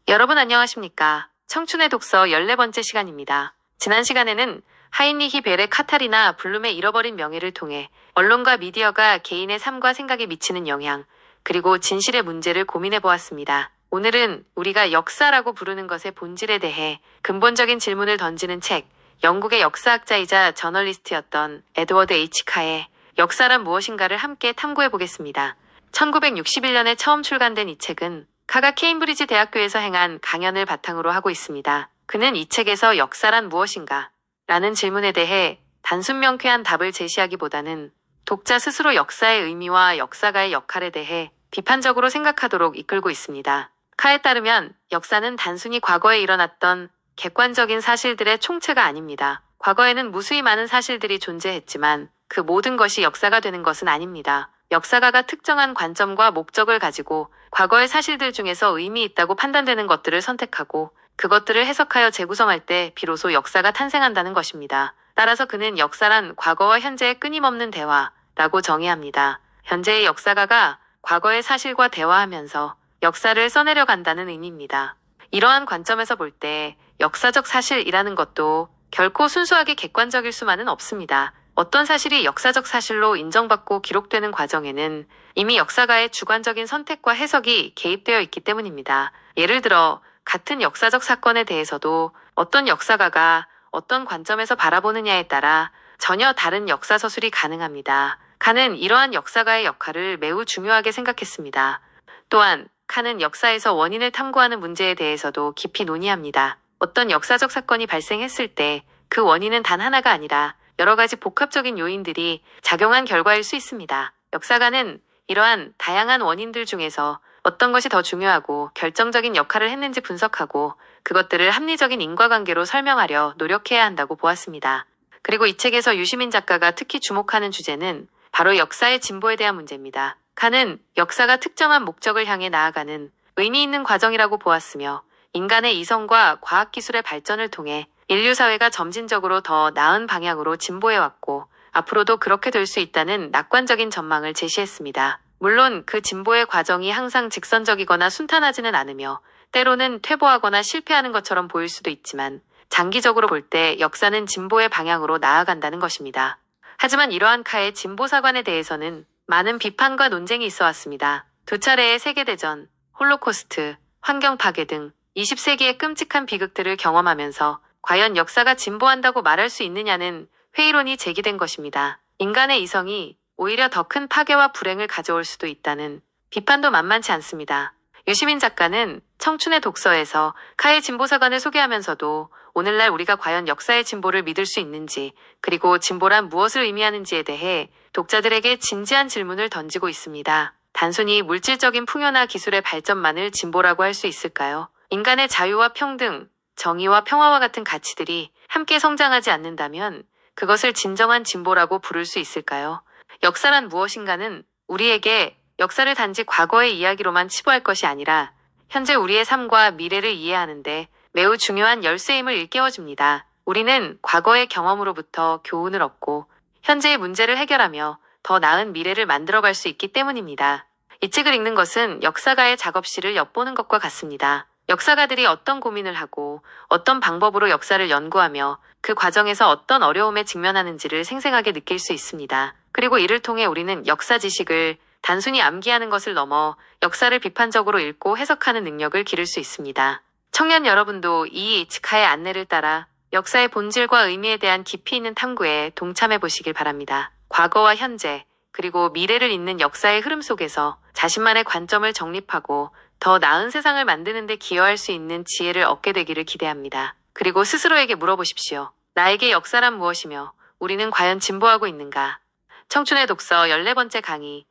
여러분 안녕하십니까? 청춘의 독서 14번째 시간입니다. 지난 시간에는 하인리히 벨의 카타리나 블룸의 잃어버린 명예를 통해 언론과 미디어가 개인의 삶과 생각에 미치는 영향, 그리고 진실의 문제를 고민해 보았습니다. 오늘은 우리가 역사라고 부르는 것의 본질에 대해 근본적인 질문을 던지는 책, 영국의 역사학자이자 저널리스트였던 에드워드 H. 카의 역사란 무엇인가를 함께 탐구해 보겠습니다. 1961년에 처음 출간된 이 책은 카가 케임브리지 대학교에서 행한 강연을 바탕으로 하고 있습니다. 그는 이 책에서 역사란 무엇인가? 라는 질문에 대해 단순 명쾌한 답을 제시하기보다는 독자 스스로 역사의 의미와 역사가의 역할에 대해 비판적으로 생각하도록 이끌고 있습니다. 카에 따르면 역사는 단순히 과거에 일어났던 객관적인 사실들의 총체가 아닙니다. 과거에는 무수히 많은 사실들이 존재했지만 그 모든 것이 역사가 되는 것은 아닙니다. 역사가가 특정한 관점과 목적을 가지고 과거의 사실들 중에서 의미 있다고 판단되는 것들을 선택하고 그것들을 해석하여 재구성할 때 비로소 역사가 탄생한다는 것입니다. 따라서 그는 역사란 과거와 현재의 끊임없는 대화라고 정의합니다. 현재의 역사가가 과거의 사실과 대화하면서 역사를 써내려 간다는 의미입니다. 이러한 관점에서 볼 때 역사적 사실이라는 것도 결코 순수하게 객관적일 수만은 없습니다. 어떤 사실이 역사적 사실로 인정받고 기록되는 과정에는 이미 역사가의 주관적인 선택과 해석이 개입되어 있기 때문입니다. 예를 들어 같은 역사적 사건에 대해서도 어떤 역사가가 어떤 관점에서 바라보느냐에 따라 전혀 다른 역사 서술이 가능합니다. 카는 이러한 역사가의 역할을 매우 중요하게 생각했습니다. 또한 카는 역사에서 원인을 탐구하는 문제에 대해서도 깊이 논의합니다. 어떤 역사적 사건이 발생했을 때 그 원인은 단 하나가 아니라 여러 가지 복합적인 요인들이 작용한 결과일 수 있습니다. 역사가는 이러한 다양한 원인들 중에서 어떤 것이 더 중요하고 결정적인 역할을 했는지 분석하고 그것들을 합리적인 인과관계로 설명하려 노력해야 한다고 보았습니다. 그리고 이 책에서 유시민 작가가 특히 주목하는 주제는 바로 역사의 진보에 대한 문제입니다. 카는 역사가 특정한 목적을 향해 나아가는 의미 있는 과정이라고 보았으며 인간의 이성과 과학기술의 발전을 통해 인류 사회가 점진적으로 더 나은 방향으로 진보해왔고 앞으로도 그렇게 될 수 있다는 낙관적인 전망을 제시했습니다. 물론 그 진보의 과정이 항상 직선적이거나 순탄하지는 않으며 때로는 퇴보하거나 실패하는 것처럼 보일 수도 있지만 장기적으로 볼 때 역사는 진보의 방향으로 나아간다는 것입니다. 하지만 이러한 카의 진보 사관에 대해서는 많은 비판과 논쟁이 있어 왔습니다. 두 차례의 세계대전, 홀로코스트, 환경 파괴 등 20세기의 끔찍한 비극들을 경험하면서 과연 역사가 진보한다고 말할 수 있느냐는 회의론이 제기된 것입니다. 인간의 이성이 오히려 더 큰 파괴와 불행을 가져올 수도 있다는 비판도 만만치 않습니다. 유시민 작가는 청춘의 독서에서 카의 진보사관을 소개하면서도 오늘날 우리가 과연 역사의 진보를 믿을 수 있는지, 그리고 진보란 무엇을 의미하는지에 대해 독자들에게 진지한 질문을 던지고 있습니다. 단순히 물질적인 풍요나 기술의 발전만을 진보라고 할 수 있을까요? 인간의 자유와 평등, 정의와 평화와 같은 가치들이 함께 성장하지 않는다면 그것을 진정한 진보라고 부를 수 있을까요? 역사란 무엇인가는 우리에게 역사를 단지 과거의 이야기로만 치부할 것이 아니라 현재 우리의 삶과 미래를 이해하는데 매우 중요한 열쇠임을 일깨워줍니다. 우리는 과거의 경험으로부터 교훈을 얻고 현재의 문제를 해결하며 더 나은 미래를 만들어갈 수 있기 때문입니다. 이 책을 읽는 것은 역사가의 작업실을 엿보는 것과 같습니다. 역사가들이 어떤 고민을 하고 어떤 방법으로 역사를 연구하며 그 과정에서 어떤 어려움에 직면하는지를 생생하게 느낄 수 있습니다. 그리고 이를 통해 우리는 역사 지식을 단순히 암기하는 것을 넘어 역사를 비판적으로 읽고 해석하는 능력을 기를 수 있습니다. 청년 여러분도 이 이치카의 안내를 따라 역사의 본질과 의미에 대한 깊이 있는 탐구에 동참해 보시길 바랍니다. 과거와 현재, 그리고 미래를 잇는 역사의 흐름 속에서 자신만의 관점을 정립하고 더 나은 세상을 만드는 데 기여할 수 있는 지혜를 얻게 되기를 기대합니다. 그리고 스스로에게 물어보십시오. 나에게 역사란 무엇이며 우리는 과연 진보하고 있는가? 청춘의 독서 14번째 강의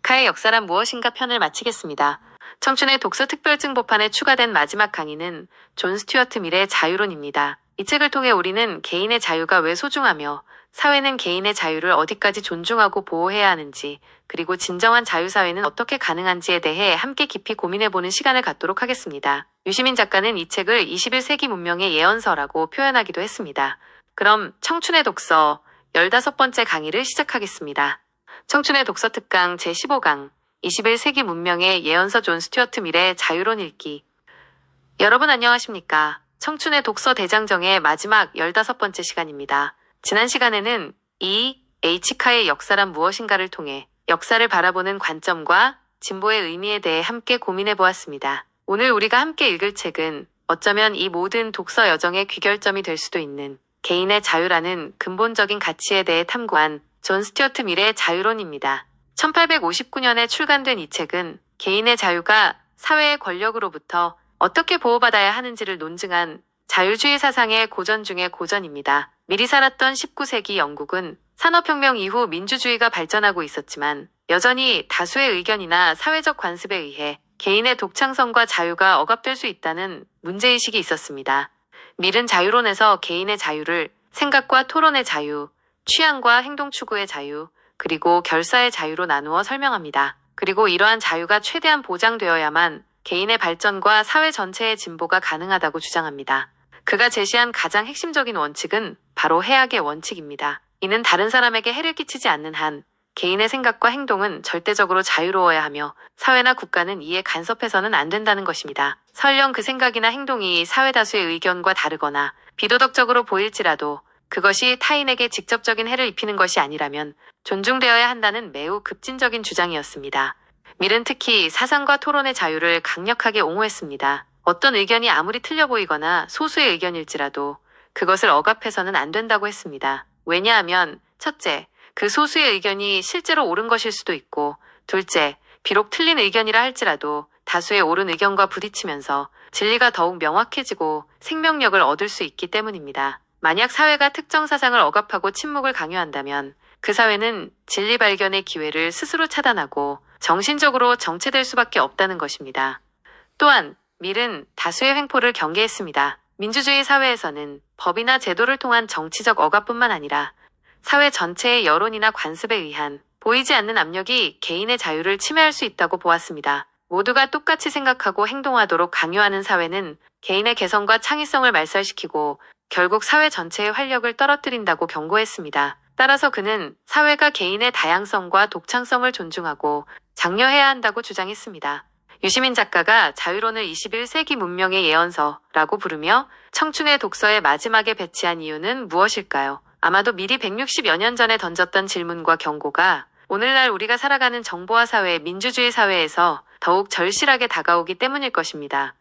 카의 역사란 무엇인가 편을 마치겠습니다. 청춘의 독서 특별증 보판에 추가된 마지막 강의는 존 스튜어트 밀의 자유론입니다. 이 책을 통해 우리는 개인의 자유가 왜 소중하며 사회는 개인의 자유를 어디까지 존중하고 보호해야 하는지, 그리고 진정한 자유사회는 어떻게 가능한지에 대해 함께 깊이 고민해보는 시간을 갖도록 하겠습니다. 유시민 작가는 이 책을 21세기 문명의 예언서라고 표현하기도 했습니다. 그럼 청춘의 독서 15번째 강의를 시작하겠습니다. 청춘의 독서 특강 제15강 21세기 문명의 예언서 존 스튜어트 밀의 자유론 읽기. 여러분 안녕하십니까? 청춘의 독서 대장정의 마지막 15번째 시간입니다. 지난 시간에는 H카의 역사란 무엇인가를 통해 역사를 바라보는 관점과 진보의 의미에 대해 함께 고민해 보았습니다. 오늘 우리가 함께 읽을 책은 어쩌면 이 모든 독서 여정의 귀결점이 될 수도 있는 개인의 자유라는 근본적인 가치에 대해 탐구한 존 스튜어트 밀의 자유론입니다. 1859년에 출간된 이 책은 개인의 자유가 사회의 권력으로부터 어떻게 보호받아야 하는지를 논증한 자유주의 사상의 고전 중의 고전입니다. 미리 살았던 19세기 영국은 산업혁명 이후 민주주의가 발전하고 있었지만 여전히 다수의 의견이나 사회적 관습에 의해 개인의 독창성과 자유가 억압될 수 있다는 문제의식이 있었습니다. 밀은 자유론에서 개인의 자유를 생각과 토론의 자유, 취향과 행동 추구의 자유, 그리고 결사의 자유로 나누어 설명합니다. 그리고 이러한 자유가 최대한 보장되어야만 개인의 발전과 사회 전체의 진보가 가능하다고 주장합니다. 그가 제시한 가장 핵심적인 원칙은 바로 해악의 원칙입니다. 이는 다른 사람에게 해를 끼치지 않는 한 개인의 생각과 행동은 절대적으로 자유로워야 하며 사회나 국가는 이에 간섭해서는 안 된다는 것입니다. 설령 그 생각이나 행동이 사회 다수의 의견과 다르거나 비도덕적으로 보일지라도 그것이 타인에게 직접적인 해를 입히는 것이 아니라면 존중되어야 한다는 매우 급진적인 주장이었습니다. 밀은 특히 사상과 토론의 자유를 강력하게 옹호했습니다. 어떤 의견이 아무리 틀려 보이거나 소수의 의견일지라도 그것을 억압해서는 안 된다고 했습니다. 왜냐하면 첫째, 그 소수의 의견이 실제로 옳은 것일 수도 있고, 둘째, 비록 틀린 의견이라 할지라도 다수의 옳은 의견과 부딪히면서 진리가 더욱 명확해지고 생명력을 얻을 수 있기 때문입니다. 만약 사회가 특정 사상을 억압하고 침묵을 강요한다면 그 사회는 진리 발견의 기회를 스스로 차단하고 정신적으로 정체될 수밖에 없다는 것입니다. 또한 밀은 다수의 횡포를 경계했습니다. 민주주의 사회에서는 법이나 제도를 통한 정치적 억압뿐만 아니라 사회 전체의 여론이나 관습에 의한 보이지 않는 압력이 개인의 자유를 침해할 수 있다고 보았습니다. 모두가 똑같이 생각하고 행동하도록 강요하는 사회는 개인의 개성과 창의성을 말살시키고 결국 사회 전체의 활력을 떨어뜨린다고 경고했습니다. 따라서 그는 사회가 개인의 다양성과 독창성을 존중하고 장려해야 한다고 주장했습니다. 유시민 작가가 자유론을 21세기 문명의 예언서라고 부르며 청춘의 독서의 마지막에 배치한 이유는 무엇일까요? 아마도 미리 160여 년 전에 던졌던 질문과 경고가 오늘날 우리가 살아가는 정보화 사회, 민주주의 사회에서 더욱 절실하게 다가오기 때문일 것입니다.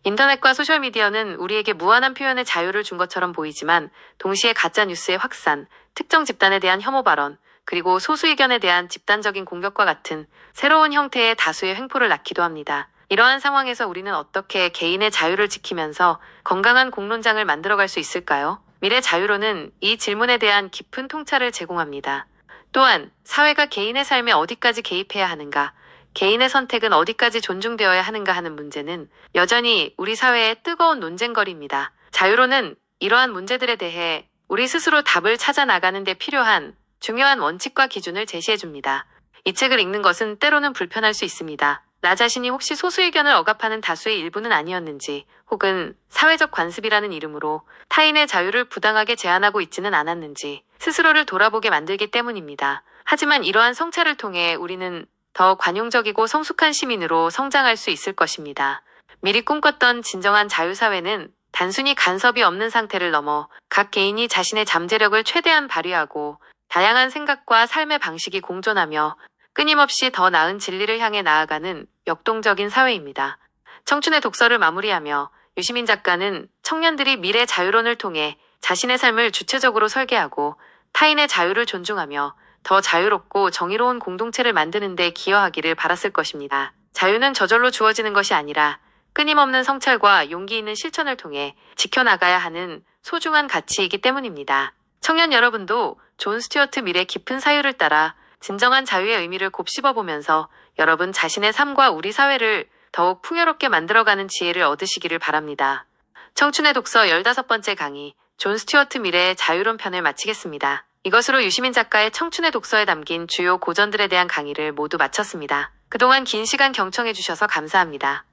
인터넷과 소셜미디어는 우리에게 무한한 표현의 자유를 준 것처럼 보이지만 동시에 가짜뉴스의 확산, 특정 집단에 대한 혐오 발언, 그리고 소수 의견에 대한 집단적인 공격과 같은 새로운 형태의 다수의 횡포를 낳기도 합니다. 이러한 상황에서 우리는 어떻게 개인의 자유를 지키면서 건강한 공론장을 만들어갈 수 있을까요? 미래 자유론은 이 질문에 대한 깊은 통찰을 제공합니다. 또한 사회가 개인의 삶에 어디까지 개입해야 하는가, 개인의 선택은 어디까지 존중되어야 하는가 하는 문제는 여전히 우리 사회의 뜨거운 논쟁거리입니다. 자유론은 이러한 문제들에 대해 우리 스스로 답을 찾아 나가는 데 필요한 중요한 원칙과 기준을 제시해 줍니다. 이 책을 읽는 것은 때로는 불편할 수 있습니다. 나 자신이 혹시 소수 의견을 억압하는 다수의 일부는 아니었는지, 혹은 사회적 관습이라는 이름으로 타인의 자유를 부당하게 제한하고 있지는 않았는지 스스로를 돌아보게 만들기 때문입니다. 하지만 이러한 성찰을 통해 우리는 더 관용적이고 성숙한 시민으로 성장할 수 있을 것입니다. 미리 꿈꿨던 진정한 자유사회는 단순히 간섭이 없는 상태를 넘어 각 개인이 자신의 잠재력을 최대한 발휘하고 다양한 생각과 삶의 방식이 공존하며 끊임없이 더 나은 진리를 향해 나아가는 역동적인 사회입니다. 청춘의 독서를 마무리하며 유시민 작가는 청년들이 미래 자유론을 통해 자신의 삶을 주체적으로 설계하고 타인의 자유를 존중하며 더 자유롭고 정의로운 공동체를 만드는 데 기여하기를 바랐을 것입니다. 자유는 저절로 주어지는 것이 아니라 끊임없는 성찰과 용기 있는 실천을 통해 지켜나가야 하는 소중한 가치이기 때문입니다. 청년 여러분도 존 스튜어트 밀의 깊은 사유를 따라 진정한 자유의 의미를 곱씹어 보면서 여러분 자신의 삶과 우리 사회를 더욱 풍요롭게 만들어가는 지혜를 얻으시기를 바랍니다. 청춘의 독서 15번째 강의, 존 스튜어트 밀의 자유론 편을 마치겠습니다. 이것으로 유시민 작가의 청춘의 독서에 담긴 주요 고전들에 대한 강의를 모두 마쳤습니다. 그동안 긴 시간 경청해 주셔서 감사합니다.